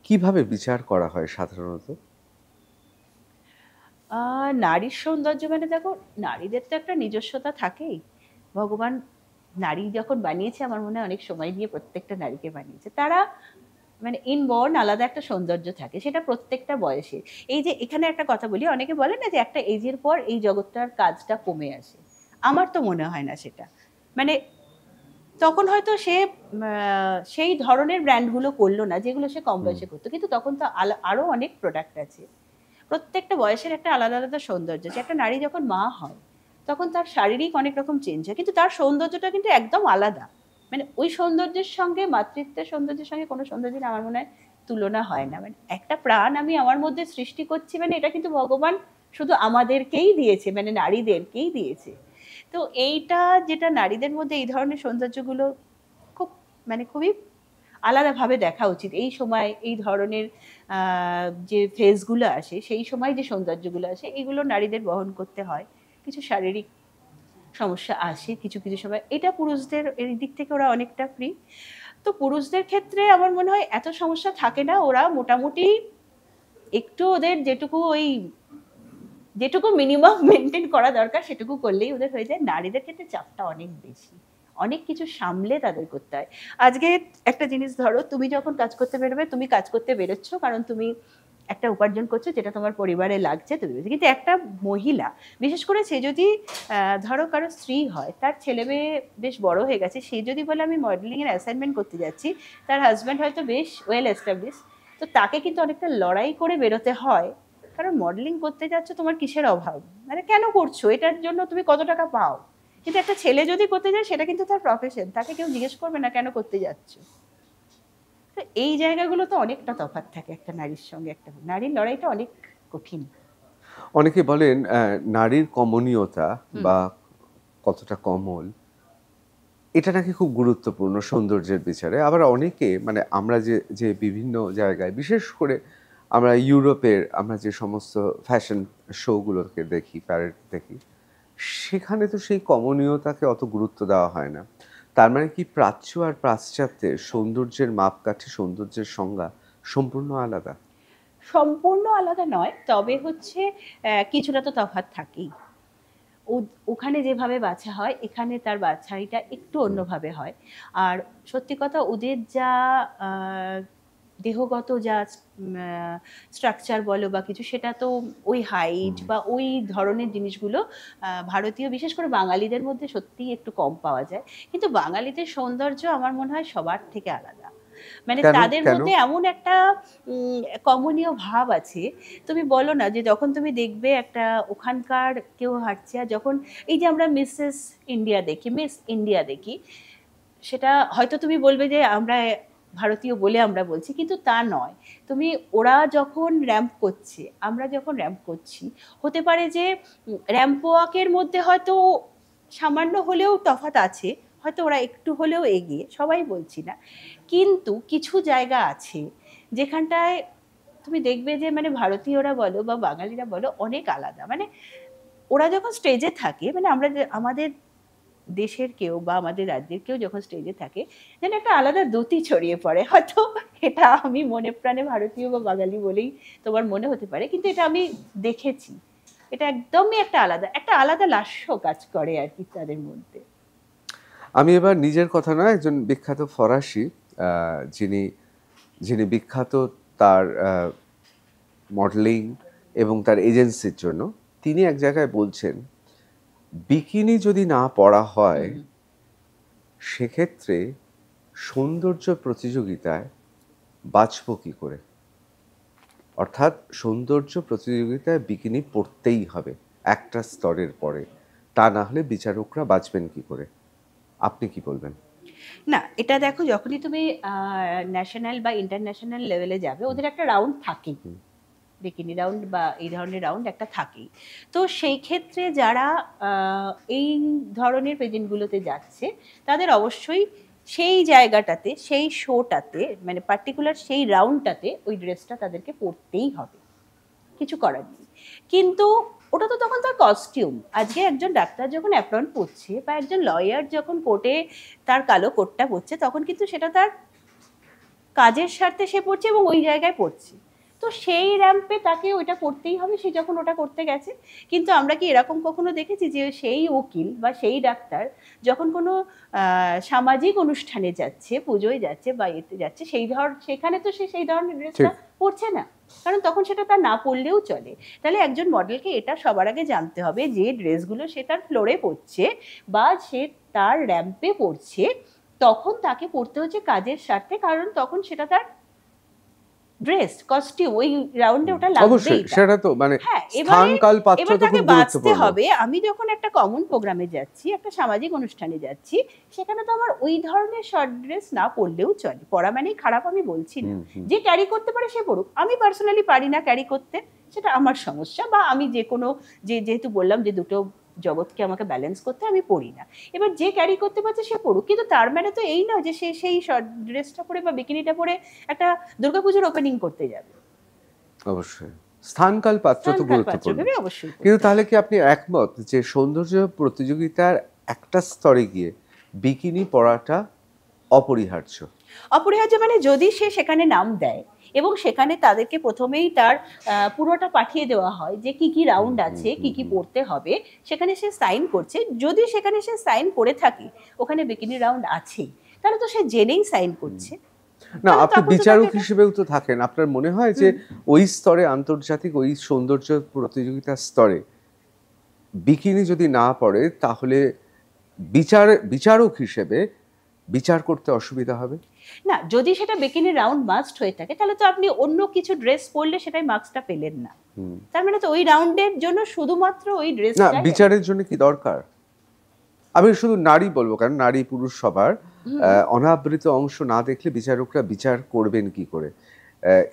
কিভাবে বিচার করা হয় সাধারণত? নারীর সৌন্দর্য মানে দেখো, নারীদের তো একটা নিজস্বতা থাকেই, ভগবান নারী যখন বানিয়েছে আমার মনে হয় অনেক সময় দিয়ে প্রত্যেকটা নারীকে বানিয়েছে, তারা মানে ইনবর্ন আলাদা একটা সৌন্দর্য থাকে, সেটা প্রত্যেকটা বয়সে। এই যে এখানে একটা কথা বলি, অনেকে বলে না যে একটা এজের পর এই জগৎটার কাজটা কমে আসে, আমার তো মনে হয় না সেটা। মানে তখন হয়তো সে সেই ধরনের ব্র্যান্ডগুলো করলো না যেগুলো সে কম বয়সে করতো, কিন্তু তখন তো আরো অনেক প্রোডাক্ট আছে। প্রত্যেকটা বয়সের একটা আলাদা আলাদা সৌন্দর্য আছে। একটা নারী যখন মা হয় তখন তার শারীরিক অনেক রকম চেঞ্জ হয়, কিন্তু তার সৌন্দর্যটা কিন্তু একদম আলাদা। মানে ওই সৌন্দর্যের সঙ্গে, মাতৃত্বের সৌন্দর্যের সঙ্গে কোনো সৌন্দর্যের আমার মনে হয় তুলনা হয় না। মানে একটা প্রাণ আমি আমার মধ্যে সৃষ্টি করছি, মানে এটা কিন্তু ভগবান শুধু আমাদেরকেই দিয়েছে, মানে নারীদেরকেই দিয়েছে। তো এইটা যেটা নারীদের মধ্যে এই ধরনের সৌন্দর্যগুলো খুব মানে খুবই আলাদাভাবে দেখা উচিত। এই সময় এই ধরনের যে ফেজগুলো আসে, সেই সময় যে সৌন্দর্যগুলো আসে, এগুলো নারীদের বহন করতে হয়। কিছু শারীরিক সমস্যা আসে কিছু কিছু সময়, এটা পুরুষদের এই দিক থেকে ওরা অনেকটা ফ্রি। তো পুরুষদের ক্ষেত্রে আমার মনে হয় এত সমস্যা থাকে না, ওরা মোটামুটি একটু ওদের যেটুকু মিনিমাম মেনটেন করা দরকার সেটুকু করলেই ওদের হয়ে যায়। নারীদের ক্ষেত্রে চাপটা অনেক বেশি, অনেক কিছু সামলে তাদের করতে হয়। আজকে একটা জিনিস ধরো, তুমি যখন কাজ করতে বেরোবে, তুমি কাজ করতে বেরোচ্ছ কারণ তুমি একটা উপার্জন করছো যেটা তোমার পরিবারে লাগছে, তুমি, কিন্তু একটা মহিলা, বিশেষ করে সে যদি ধরো কারো স্ত্রী হয়, তার ছেলে মেয়ে বেশ বড় হয়ে গেছে, সে যদি বলে আমি মডেলিং এর অ্যাসাইনমেন্ট করতে যাচ্ছি, তার হাজব্যান্ড হয়তো বেশ ওয়েল এস্টাবলিশ, তো তাকে কিন্তু অনেকটা লড়াই করে বেরোতে হয়, কারণ মডেলিং করতে যাচ্ছ তোমার কিসের অভাব, মানে কেন করছো, এটার জন্য তুমি কত টাকা পাও। কিন্তু একটা ছেলে যদি করতে যায় সেটা কিন্তু তার প্রফেশন, তাকে কেউ জিজ্ঞেস করবে না কেন করতে যাচ্ছ। তো এই জায়গাগুলো তো অনেকটা তফাৎ থাকে একটা নারীর সঙ্গে, একটা নারীর লড়াইটা অনেক কঠিন। অনেকে বলেন নারীর কমনীয়তা বা কতটা কমল এটা নাকি খুব গুরুত্বপূর্ণ সৌন্দর্যের বিচারে। আবার অনেকে মানে আমরা যে যে বিভিন্ন জায়গায়, বিশেষ করে আমরা ইউরোপের আমরা যে সমস্ত ফ্যাশন শোগুলোকে দেখি, প্যারেড দেখি, সেখানে তো সেই কমনীয়তাকে অত গুরুত্ব দেওয়া হয় না। তার মানে কি প্রাচ্য আর পাশ্চাত্যের সৌন্দর্যের মাপকাঠি, সৌন্দর্যের সংজ্ঞা সম্পূর্ণ আলাদা? সম্পূর্ণ আলাদা নয়, তবে হচ্ছে কিছুটা তো তফাৎ থাকেই। ওখানে যেভাবে বাছা হয় এখানে তার বাছাইটা একটু অন্যভাবে হয়। আর সত্যি কথা, ওদের যা দেহগত যা স্ট্রাকচার বলো বা কিছু, সেটা তো ওই হাইট বা ওই ধরনের জিনিসগুলো ভারতীয় বিশেষ করে বাঙালিদের মধ্যে সত্যিই একটু কম পাওয়া যায়। কিন্তু বাঙালিদের সৌন্দর্য আমার মনে হয় সবার থেকে আলাদা। মানে তাদের মধ্যে এমন একটা কমনীয় ভাব আছে। তুমি বলো না যে যখন তুমি দেখবে একটা ওখানকার কেউ হাঁটছে, আর যখন এই যে আমরা মিসেস ইন্ডিয়া দেখি, মিস ইন্ডিয়া দেখি, সেটা হয়তো তুমি বলবে যে আমরা ভারতীয় বলে আমরা বলছি, কিন্তু তা নয়। তুমি ওরা যখন র্যাম্প করছে, আমরা যখন র্যাম্প করছি, হতে পারে যে র্যাম্প ওয়াকের মধ্যে হয়তো সামান্য হলেও তফাৎ আছে, হয়তো ওরা একটু হলেও এগিয়ে, সবাই বলছি না, কিন্তু কিছু জায়গা আছে যেখানটায় তুমি দেখবে যে মানে ভারতীয়রা বলো বা বাঙালিরা বলো অনেক আলাদা। মানে ওরা যখন স্টেজে থাকে, মানে আমরা আমাদের দেশের কেউ বা আমাদের রাজ্যের কেউ যখন স্টেজে থাকে, যেন একটা আলাদা দ্যুতি ছড়িয়ে পড়ে। হয়তো এটা আমি মনে প্রাণে ভারতীয় বা বাঙালি বলেই তোমার মনে হতে পারে, কিন্তু এটা আমি দেখেছি, এটা একদমই একটা আলাদা লাস্য কাজ করে আর কি তাদের মধ্যে। আমি এবার নিজের কথা নয়, একজন বিখ্যাত ফরাসি যিনি যিনি বিখ্যাত তার মডেলিং এবং তার এজেন্সির জন্য, তিনি এক জায়গায় বলছেন বিকিনি যদি না পরা হয় সেক্ষেত্রে সৌন্দর্য প্রতিযোগিতায় বাঁচব কি করে। অর্থাৎ সৌন্দর্য প্রতিযোগিতায় বিকিনি পরতেই হবে একটা স্তরের পরে, তা না হলে বিচারকরা বাঁচবেন কি করে। আপনি কি বলবেন? না, এটা দেখো, যখনই তুমি ন্যাশনাল বা ইন্টারন্যাশনাল লেভেলে যাবে, ওদের একটা রাউন্ড থাকেই, বিকিনি রাউন্ড বা এই ধরনের রাউন্ড একটা থাকেই। তো সেই ক্ষেত্রে যারা এই ধরনের প্রেজেন্টগুলোতে যাচ্ছে, তাদের অবশ্যই সেই জায়গাটাতে, সেই শোটাতে, মানে পার্টিকুলার সেই রাউন্ডটাতে ওই ড্রেসটা তাদেরকে পরতেই হবে, কিছু করার নেই। কিন্তু ওটা তো তখন তার কস্টিউম। আজকে একজন ডাক্তার যখন অ্যাপ্রন পরছে বা একজন লয়ার যখন কোর্টে তার কালো কোটটা পরছে, তখন কিন্তু সেটা তার কাজের স্বার্থে সে পড়ছে এবং ওই জায়গায় পড়ছে। তো সেই র্যাম্পে তাকে ওইটা করতেই হবে, সে যখন ওটা করতে গেছে। কিন্তু আমরা কি এরকম কখনো দেখেছি যে সেই উকিল বা সেই ডাক্তার যখন কোনো সামাজিক অনুষ্ঠানে যাচ্ছে, পুজোয় যাচ্ছে বা এতে যাচ্ছে, সেখানে তো সে সেই ধরনের ড্রেসটা পরছে না, কারণ তখন সেটা তার না পরলেও চলে। তাহলে একজন মডেলকে এটা সবার আগে জানতে হবে যে ড্রেসগুলো সে তার ফ্লোরে পরছে বা সে তার র্যাম্পে পরছে, তখন তাকে পড়তে হচ্ছে কাজের স্বার্থে, কারণ তখন সেটা তার ড্রেস কস্টিউম, ওই রাউন্ডে ওটা লাগবেই। সেটা তো মানে স্থান কাল পাত্র তো খুব গুরুত্বপূর্ণ হবে। আমি যখন একটা কমন প্রোগ্রামে যাচ্ছি, একটা সামাজিক অনুষ্ঠানে যাচ্ছি, সেখানে তো আমার ওই ধরনের শর্ট ড্রেস না পরলেও চলে। পরা মানেই খারাপ আমি বলছি না, যে ক্যারি করতে পারে সে পড়ুক। আমি পার্সোনালি পারি না ক্যারি করতে, সেটা আমার সমস্যা, বা আমি যে কোনো যেহেতু বললাম যে দুটো জগৎকে আমাকে ব্যালেন্স করতে, আমি পড়ি না। এবার যে ক্যারি করতে পারছে সে পড়ুক, কিন্তু তার মানে তো এই নয় যে সে সেই শর্ট ড্রেসটা পরে বা বিকিনিটা পরে একটা দুর্গাপুজোর ওপেনিং করতে যাবে। অবশ্যই স্থানকাল পাত্র তো গুরুত্বপূর্ণ। কিন্তু তাহলে কি আপনি একমত যে সৌন্দর্য প্রতিযোগিতার একটা স্তরে গিয়ে বিকিনি পরাটা অপরিহার্য? অপরিহার্য মানে যদি সে সেখানে নাম দেয় এবং সেখানে তাদেরকে প্রথমেই তার পুরোটা পাঠিয়ে দেওয়া হয় যে কি কি রাউন্ড আছে, কি কি পড়তে হবে, সেখানে সে সাইন করছে। যদি সেখানে সে সাইন করে থাকে ওখানে বিকিনি রাউন্ড আছে, তাহলে তো সে জেনেই সাইন করছে। না, আপনি বিচারক হিসেবেও তো থাকেন। আপনার মনে হয় যে ওই স্তরে, আন্তর্জাতিক ওই সৌন্দর্য প্রতিযোগিতার স্তরে বিকিনি যদি না পড়ে তাহলে বিচারক হিসেবে বিচার করতে অসুবিধা হবে? না, যদি সেটা বিকিনি রাউন্ড মাস্ট হয়ে থাকে তাহলে তো আপনি অন্য কিছু ড্রেস পরলে সেটাই মাস্কটা পেলেন না। তার মানে তো ওই রাউন্ডের জন্য শুধুমাত্র ওই না, ড্রেসটা। বিচারের জন্য কি দরকার? আমি শুধু নারী বলবো, কারণ নারী পুরুষ সবার অনাবৃত অংশ না দেখলে বিচারকরা বিচার করবেন কি করে?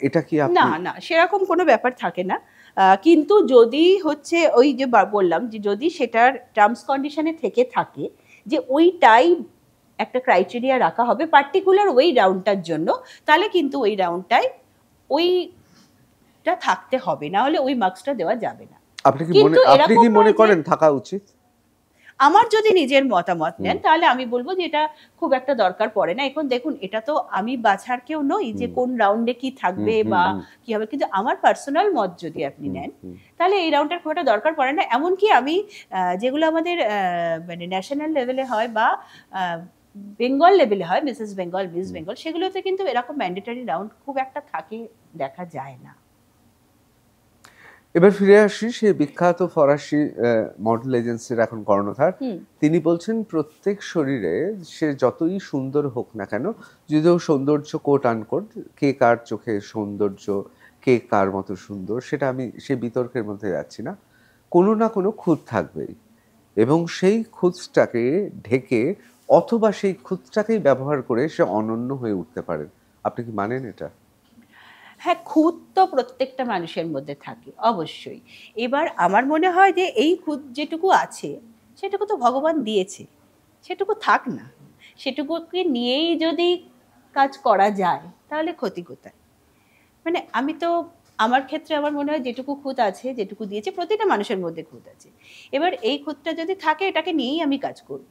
এটা কি আপনি? না না, সেরকম কোনো ব্যাপার থাকে না। কিন্তু যদি হচ্ছে ওই যে বললাম যে যদি সেটার টার্মস কন্ডিশনে থেকে থাকে যে ওইটাই একটা ক্রাইটেরিয়া রাখা হবে পার্টিকুলার ওই রাউন্ডটার জন্য, তাহলে কিন্তু ওই রাউন্ডটাই ওইটা থাকতে হবে, না হলে ওই মার্কসটা দেওয়া যাবে না। আপনি কি কিন্তু আপনি কি এরকম মনে নয় যে- করেন থাকা উচিত? আমার যদি নিজের মতামত নেন তাহলে আমি বলবো যে এটা খুব একটা দরকার পড়ে না। এখন দেখুন, এটা তো আমি বাছার কেউ নই যে কোন রাউন্ডে কি থাকবে বা কি হবে, কিন্তু আমার পার্সোনাল মত যদি আপনি নেন তাহলে এই রাউন্ডটার খুব একটা দরকার পড়ে না। এমনকি আমি যেগুলো আমাদের মানে ন্যাশনাল লেভেলে হয় বা বেঙ্গল লেভেলে হয়, মিসেস বেঙ্গল, মিস বেঙ্গল, সেগুলোতে কিন্তু এরকম ম্যান্ডেটরি রাউন্ড খুব একটা থাকে দেখা যায় না। এবার ফিরে আসি সেই বিখ্যাত ফরাসি মডেল এজেন্সির এখন কর্ণধার। তিনি বলছেন প্রত্যেক শরীরে সে যতই সুন্দর হোক না কেন, যদিও সৌন্দর্য কোট আনকোট, কে কার চোখে সৌন্দর্য, কে কার মতো সুন্দর, সেটা আমি সে বিতর্কের মধ্যে যাচ্ছি না, কোনো না কোনো খুঁত থাকবেই, এবং সেই খুঁতটাকে ঢেকে অথবা সেই খুঁতটাকেই ব্যবহার করে সে অনন্য হয়ে উঠতে পারেন। আপনি কি মানেন এটা? হ্যাঁ, খুঁত তো প্রত্যেকটা মানুষের মধ্যে থাকে অবশ্যই। এবার আমার মনে হয় যে এই খুঁত যেটুকু আছে সেটুকু তো ভগবান দিয়েছে, সেটুকু থাক না। সেটুকুকে নিয়েই যদি কাজ করা যায় তাহলে ক্ষতি কোথায়? মানে আমি তো আমার ক্ষেত্রে আমার মনে হয় যেটুকু খুঁত আছে, যেটুকু দিয়েছে, প্রতিটা মানুষের মধ্যে খুঁত আছে। এবার এই খুঁতটা যদি থাকে এটাকে নিয়েই আমি কাজ করব।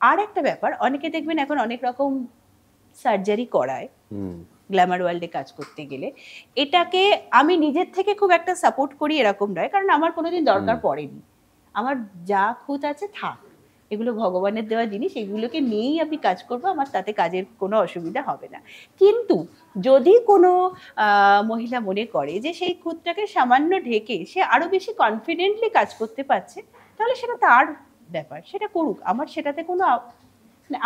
আর একটা ব্যাপার, অনেকে দেখবেন এখন অনেক রকম সার্জারি করায় গ্ল্যামার ওয়ার্ল্ডে কাজ করতে গেলে। এটাকে আমি নিজের থেকে খুব একটা সাপোর্ট করি এরকম নয়, কারণ আমার কোনোদিন দরকার পড়েনি। আমার যা খুঁত আছে থাক, এগুলো ভগবানের দেওয়া জিনিস, এগুলোকে নিয়েই আমি কাজ করব, আমার তাতে কাজের কোনো অসুবিধা হবে না। কিন্তু যদি কোনো মহিলা মনে করে যে সেই খুঁতটাকে সামান্য ঢেকে সে আরো বেশি কনফিডেন্টলি কাজ করতে পারছে, তাহলে সেটা তার ব্যাপার, সেটা করুক। আমার সেটাতে কোনো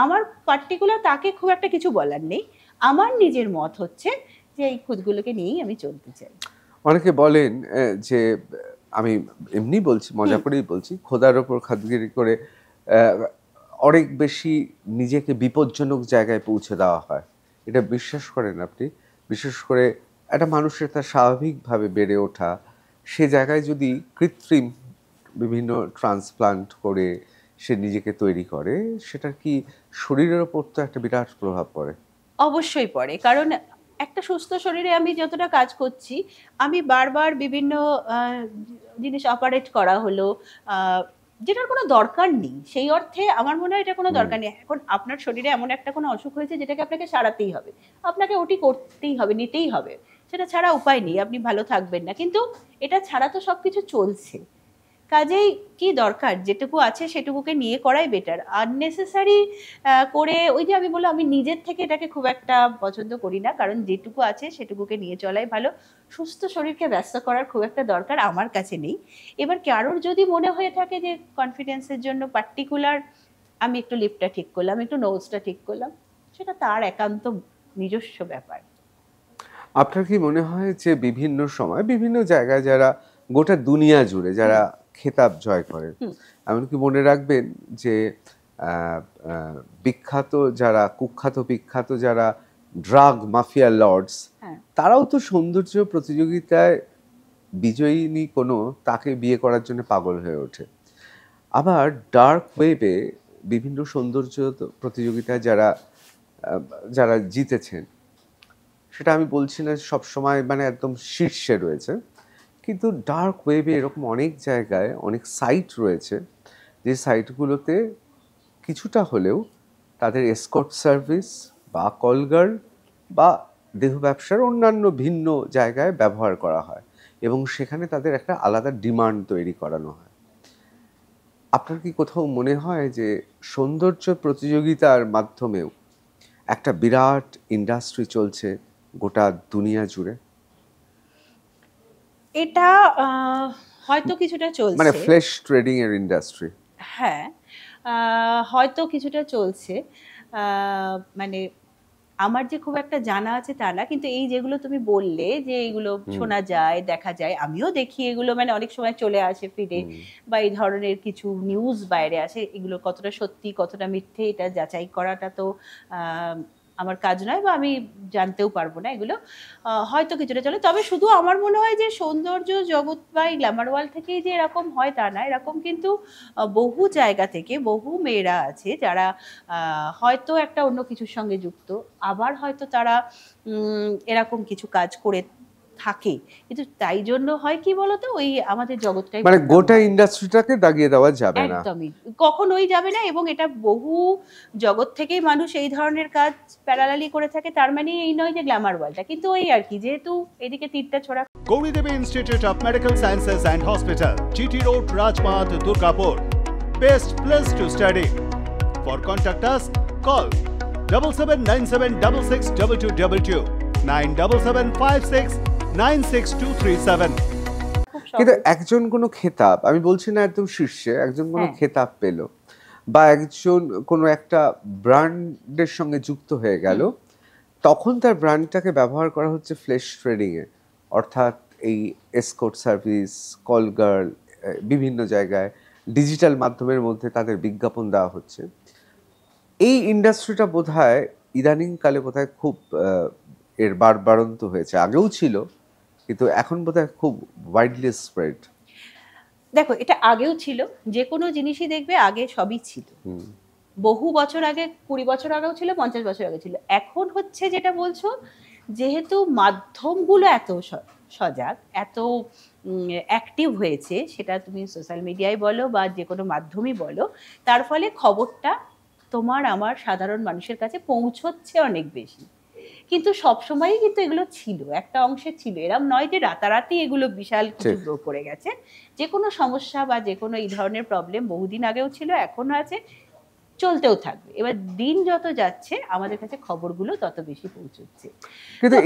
আমার পার্টিকুলার তাকে খুব একটা কিছু বলার নেই। আমার নিজের মত হচ্ছে যে এই খুঁতগুলোকে নিয়েই আমি চলতে চাই। অনেকে বলেন যে, আমি এমনি বলছি, মজা করেই বলছি, খোদার ওপর খাদগিরি করে অনেক বেশি নিজেকে বিপজ্জনক জায়গায় পৌঁছে দেওয়া হয়। এটা বিশ্বাস করেন আপনি? বিশেষ করে একটা মানুষের তার স্বাভাবিকভাবে বেড়ে ওঠা, সে জায়গায় যদি কৃত্রিম বিভিন্ন ট্রান্সপ্লান্ট করে সে নিজেকে তৈরি করে, সেটার কি শরীরের ওপর তো একটা বিরাট প্রভাব পড়ে? অবশ্যই পড়ে, কারণ একটা সুস্থ শরীরে আমি যতটা কাজ করছি, আমি বারবার বিভিন্ন জিনিস অপারেট করা হলো, যেটার কোনো দরকার নেই, সেই অর্থে আমার মনে হয় এটা কোনো দরকার নেই। এখন আপনার শরীরে এমন একটা কোনো অসুখ হয়েছে যেটাকে আপনাকে সারাতেই হবে, আপনাকে ওটি করতেই হবে, নিতেই হবে, সেটা ছাড়া উপায় নেই, আপনি ভালো থাকবেন না। কিন্তু এটা ছাড়া তো সব কিছু চলছে, কাজেই কি দরকার, যেটুকু আছে সেটুকুকে নিয়ে করাই বেটার। আননেসেসারি করে ওই যে আমি বললাম, আমি নিজের থেকে এটাকে খুব একটা পছন্দ করি না, কারণ যেটুকু আছে সেটুকুকে নিয়ে চলাই ভালো। সুস্থ শরীরকে ব্যস্ত করার খুব একটা দরকার আমার কাছে নেই। এবার কারোর যদি মনে হয়ে থাকে যে কনফিডেন্সের জন্য পার্টিকুলার আমি একটু লিপটা ঠিক করলাম, একটু নোজটা ঠিক করলাম, সেটা তার একান্ত নিজস্ব ব্যাপার। আপনার কি মনে হয় যে বিভিন্ন সময় বিভিন্ন জায়গায় যারা গোটা দুনিয়া জুড়ে যারা খেতাব জয় করে, এমনকি মনে রাখবেন যে বিখ্যাত যারা, কুখ্যাত বিখ্যাত যারা ড্রাগ মাফিয়া লর্ডস, তারাও তো সৌন্দর্য প্রতিযোগিতায় বিজয়িনী কোনো তাকে বিয়ে করার জন্য পাগল হয়ে ওঠে। আবার ডার্ক ওয়েবে বিভিন্ন সৌন্দর্য প্রতিযোগিতায় যারা যারা জিতেছেন, সেটা আমি বলছি না সবসময় মানে একদম শীর্ষে রয়েছে, কিন্তু ডার্ক ওয়েবে এরকম অনেক জায়গায় অনেক সাইট রয়েছে যে সাইটগুলোতে কিছুটা হলেও তাদের এসকর্ট সার্ভিস বা কলগার্ল বা দেহ ব্যবসার অন্যান্য ভিন্ন জায়গায় ব্যবহার করা হয়, এবং সেখানে তাদের একটা আলাদা ডিমান্ড তৈরি করানো হয়। আপনার কি কোথাও মনে হয় যে সৌন্দর্য প্রতিযোগিতার মাধ্যমেও একটা বিরাট ইন্ডাস্ট্রি চলছে গোটা দুনিয়া জুড়ে? এটা হয়তো কিছুটা চলছে, মানে ফ্লেশ ট্রেডিং এর ইন্ডাস্ট্রি। হ্যাঁ, হয়তো কিছুটা চলছে। মানে আমার যে খুব একটা জানা আছে তা না, কিন্তু এই যেগুলো তুমি বললে যে এগুলো শোনা যায়, দেখা যায়, আমিও দেখি এগুলো, মানে অনেক সময় চলে আসে ফিডে, বা এই ধরনের কিছু নিউজ বাইরে আসে, এগুলো কতটা সত্যি কতটা মিথ্যে এটা যাচাই করাটা তো আমার কাজ নয়, বা আমি জানতেও পারবো না এগুলো। হয়তো কিছুটা চলে, তবে শুধু আমার মনে হয় যে সৌন্দর্য জগৎ বা এই গ্ল্যামার ওয়ার্ল্ড থেকেই যে এরকম হয় তা না, এরকম কিন্তু বহু জায়গা থেকে বহু মেয়েরা আছে যারা হয়তো একটা অন্য কিছুর সঙ্গে যুক্ত, আবার হয়তো তারা এরকম কিছু কাজ করে থাকে, কিন্তু তাই জন্য হয় কি বলতো, ওই আমাদের জগৎটাই মানে বদনাম গোটা হয়। ইন্ডাস্ট্রিটাকে দাগিয়ে দেওয়া যাবে না। একদমই কখনোই যাবে না, এবং এটা বহু জগৎ থেকেই মানুষ এই ধরনের কাজ প্যারালালি করে থাকে, তার মানে এই নয় যে গ্ল্যামার ওয়ার্ল্ডটা, কিন্তু ওই আর কি, যেহেতু এদিকে তীরটা ছোড়া। Gauri Devi Institute of Medical Sciences and Hospital, GT Road, Rajpath, Durgapur. Best place to study. For contact us, call 7797662222, 9775696237. খুব কিন্তু সহজ। একজন কোনো খেতাব, আমি বলছি না একদম শীর্ষে, একজন কোনো হ্যাঁ। খেতাব পেল বা একজন কোনো একটা ব্র্যান্ডের সঙ্গে যুক্ত হয়ে গেল, তখন তার ব্র্যান্ডটাকে ব্যবহার করা হচ্ছে ফ্লেশ ট্রেডিংয়ে, অর্থাৎ এই এসকর্ট সার্ভিস, কল গার্ল, বিভিন্ন জায়গায় ডিজিটাল মাধ্যমের মধ্যে তাদের বিজ্ঞাপন দেওয়া হচ্ছে। এই ইন্ডাস্ট্রিটা বোধহয় ইদানিংকালে বোধহয় খুব এর বাড়ন্ত হয়েছে, আগেও ছিল কিন্তু এখন বোধহয় খুব ওয়াইডলি স্প্রেড। দেখো, এটা আগেও ছিল, যে কোনো জিনিসই দেখবে আগে সবই ছিল, বহু বছর আগে, 20 বছর আগেও ছিল, 50 বছর আগে ছিল। এখন হচ্ছে যেটা বলছো, যেহেতু মাধ্যমগুলো এত সজাগ, এত অ্যাক্টিভ হয়েছে, সেটা তুমি সোশ্যাল মিডিয়ায় বলো বা যে কোনো মাধ্যমই বলো, তার ফলে খবরটা তোমার আমার সাধারণ মানুষের কাছে পৌঁছচ্ছে অনেক বেশি। কিন্তু সবসময়ই কিন্তু এগুলো ছিল, একটা অংশে ছিল, এরম নয় যে রাতারাতি এগুলো বিশাল কিছু গ্রো করে গেছে। যে কোনো সমস্যা বা যে কোনো এই ধরনের প্রবলেম বহুদিন আগেও ছিল, এখনো আছে, চলতেও থাকবে। এবার দিন যত যাচ্ছে আমাদের কাছে খবরগুলো তত বেশি পৌঁছচ্ছে। কিন্তু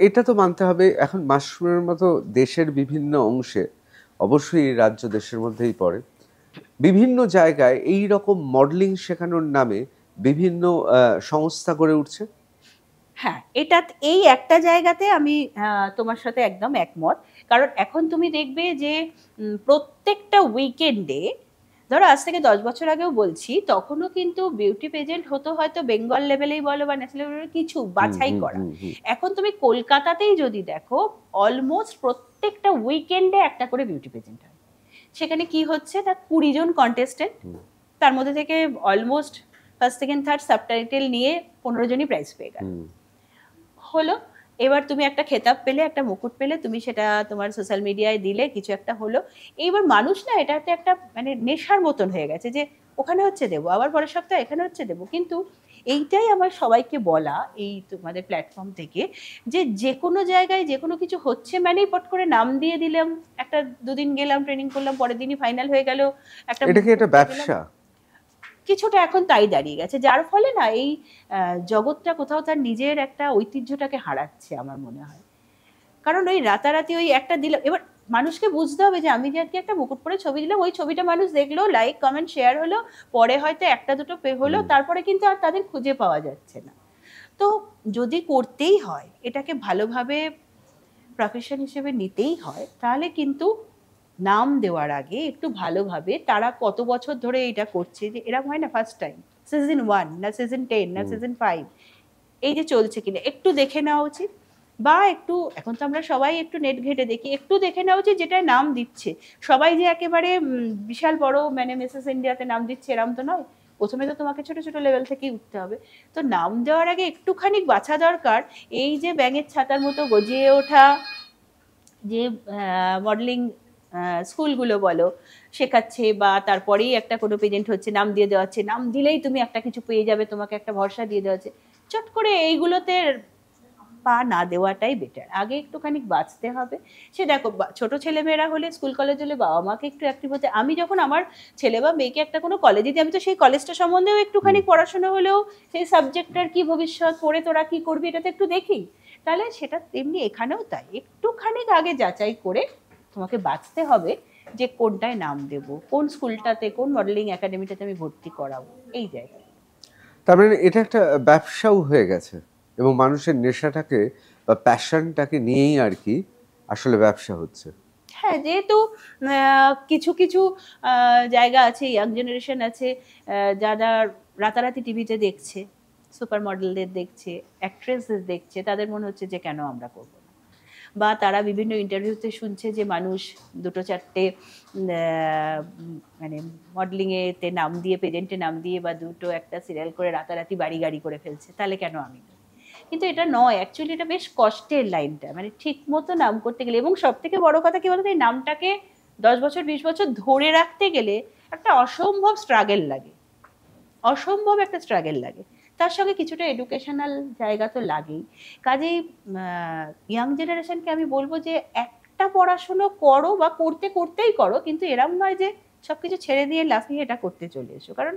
এটা তো মানতে হবে, এখন মাশরুমের মতো দেশের বিভিন্ন অংশে, অবশ্যই এই রাজ্য দেশের মধ্যেই পড়ে, বিভিন্ন জায়গায় এই রকম মডেলিং শেখানোর নামে বিভিন্ন সংস্থা গড়ে উঠছে। হ্যাঁ, এটা এই একটা জায়গাতে আমি তোমার সাথে একদম একমত। কারণ এখন তুমি দেখবে যে প্রত্যেকটা উইকেন্ডে, ধরো আজ থেকে 10 বছর আগেও বলছি, তখনও কিন্তু বিউটি পেজেন্ট হতো হয়তো বেঙ্গল লেভেলেই বলো বা ন্যাশনাল লেভেলে কিছু বাছাই করা। এখন তুমি কলকাতাতেই যদি দেখো, অলমোস্ট প্রত্যেকটা উইকেন্ডে একটা করে বিউটি পেজেন্ট হয়। সেখানে কি হচ্ছে, না 20 জন কন্টেস্টেন্ট, তার মধ্যে থেকে almost first second third subtitle নিয়ে 15 জনই প্রাইজ পেয়ে গেল। হলো, এবার তুমি একটা খেতাব পেলে, একটা মুকুট পেলে, তুমি সেটা তোমার সোশ্যাল মিডিয়ায় দিলে, কিছু একটা হলো। এইবার মানুষ না এটাতে একটা মানে নেশার মতন হয়ে গেছে, যে ওখানে হচ্ছে দেবো, আবার পরের সপ্তাহে এখানে হচ্ছে দেবো। কিন্তু এইটাই আমার সবাইকে বলা এই তোমাদের প্ল্যাটফর্ম থেকে, যে যে কোনো জায়গায় যে কোনো কিছু হচ্ছে মানেই পট করে নাম দিয়ে দিলাম, একটা দুদিন গেলাম, ট্রেনিং করলাম, পরের দিনই ফাইনাল হয়ে গেল। এটা কি একটা ব্যবসা? কিছুটা এখন তাই দাঁড়িয়ে গেছে, যার ফলে না এই জগৎটা কোথাও তার নিজের একটা ঐতিহ্যটাকে হারাচ্ছে আমার মনে হয়। কারণ ওই রাতারাতি ওই একটা দিলাম, এবার মানুষকে বুঝতে হবে যে আমি যে আজকে একটা মুকুট পরে ছবি দিলাম, ওই ছবিটা মানুষ দেখলো, লাইক কমেন্ট শেয়ার হলো, পরে হয়তো একটা দুটো পে হলো, তারপরে কিন্তু আর তাদের খুঁজে পাওয়া যাচ্ছে না। তো যদি করতেই হয়, এটাকে ভালোভাবে প্রফেশন হিসেবে নিতেই হয়, তাহলে কিন্তু নাম দেওয়ার আগে একটু ভালোভাবে তারা কত বছর ধরে এটা করছে, যে এরকম হয় না ফার্স্ট টাইম সিজন 1 না সিজন 10 না সিজন 5, এই যে চলছে কিনা একটু দেখে নেওয়া উচিত। বা একটু, এখন তো আমরা সবাই একটু নেট ঘেটে দেখি, একটু দেখে নেওয়া উচিত যেটা নাম দিচ্ছে। সবাই যে একেবারে বিশাল বড় মানে মিসেস ইন্ডিয়াতে নাম দিচ্ছে এরম তো নয়, প্রথমে তো তোমাকে ছোট ছোট লেভেল থেকেই উঠতে হবে। তো নাম দেওয়ার আগে একটুখানি বাছা দরকার। এই যে ব্যাঙের ছাতার মতো গজিয়ে ওঠা যে মডেলিং স্কুলগুলো বলো শেখাচ্ছে, বা তারপরেই একটা কোনো পেজেন্ট হচ্ছে, নাম দিয়ে দেওয়া হচ্ছে, নাম দিলেই তুমি একটা কিছু পেয়ে যাবে, তোমাকে একটা ভরসা দিয়ে দেওয়া হচ্ছে, চট করে এইগুলোতে পা না দেওয়াটাই বেটার। আগে একটুখানি বাঁচতে হবে। সে দেখো, ছোট ছেলেমেয়েরা হলে, স্কুল কলেজ হলে বাবা মাকে একটু অ্যাক্টিভ হতে, আমি যখন আমার ছেলে বা মেয়েকে একটা কোনো কলেজে দিই, আমি তো সেই কলেজটা সম্বন্ধেও একটুখানি পড়াশোনা হলেও, সেই সাবজেক্টটার কি ভবিষ্যৎ, পড়ে তোরা কি করবি, এটা তো একটু দেখি। তাহলে সেটা তেমনি এখানেও তাই, একটুখানি আগে যাচাই করে তোমাকে বাঁচতে হবে যে কোনটায় নাম দেব, কোন স্কুলটাতে, কোন মডেলিং একাডেমিটাতে আমি ভর্তি করাবো, এই জায়গায়। তার মানে এটা একটা ব্যবসাও হয়ে গেছে। এবং মানুষের নেশাটাকে বা প্যাশনটাকে নিয়েই আর কি আসলে ব্যবসা হচ্ছে। হ্যাঁ, যেহেতু কিছু কিছু জায়গা আছে, ইয়াং জেনারেশন আছে যারা রাতারাতি টিভিতে দেখছে, সুপার মডেলদের দেখছে, অ্যাক্ট্রেসদের দেখছে, তাদের মনে হচ্ছে যে কেন আমরা করবো না। বা তারা বিভিন্ন ইন্টারভিউতে শুনছে যে মানুষ দুটো চারটে মানে মডেলিংয়েতে নাম দিয়ে, পেজেন্টে নাম দিয়ে বা দুটো একটা সিরিয়াল করে রাতারাতি বাড়ি গাড়ি করে ফেলছে, তাহলে কেন আমি না? কিন্তু এটা নয়, অ্যাকচুয়ালি এটা বেশ কষ্টের লাইনটা, মানে ঠিক মতো নাম করতে গেলে। এবং সব থেকে বড় কথা কি বলতো, এই নামটাকে 10 বছর 20 বছর ধরে রাখতে গেলে একটা অসম্ভব স্ট্রাগল লাগে, অসম্ভব একটা স্ট্রাগল লাগে। তার সঙ্গে কিছুটা এডুকেশনাল জায়গা তো লাগেই। কাজেই ইয়াং জেনারেশনকে আমি বলবো যে একটা পড়াশুনো করো বা করতে করতেই করো, কিন্তু এরম নয় যে সব কিছু ছেড়ে দিয়ে লাফিয়ে এটা করতে চলে এসো। কারণ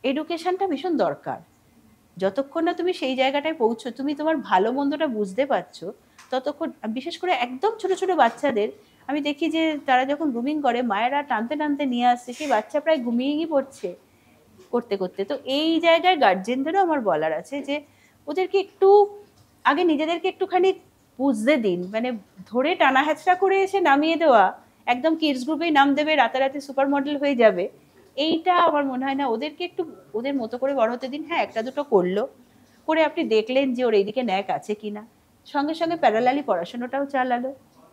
এডুকেশনটা ভীষণ দরকার। যতক্ষণ না তুমি সেই জায়গাটায় পৌঁছো, তুমি তোমার ভালো মন্দটা বুঝতে পারছো, ততক্ষণ। বিশেষ করে একদম ছোট ছোট বাচ্চাদের আমি দেখি যে তারা যখন গ্রুমিং করে, মায়েরা টানতে টানতে নিয়ে আসছে, সেই বাচ্চা প্রায় ঘুমিয়েই পড়ছে করতে করতে। তো এই জায়গায় গার্জেনদেরও আমার বলার আছে যে ওদেরকে একটু আগে নিজেদেরকে একটুখানি বুঝতে দিন। মানে ধরে টানা হ্যাচড়া করে এসে নামিয়ে দেওয়া, একদম কিডস গ্রুপেই নাম দেবে, রাতারাতি সুপার মডেল হয়ে যাবে, এইটা আমার মনে হয় না। ওদেরকে একটু ওদের মতো করে বড় হতে দিন। হ্যাঁ, একটা দুটো করলো, করে আপনি দেখলেন যে ওর এইদিকে ন্যাক আছে কিনা, সঙ্গে সঙ্গে প্যারালালি পড়াশোনাটাও চালালো।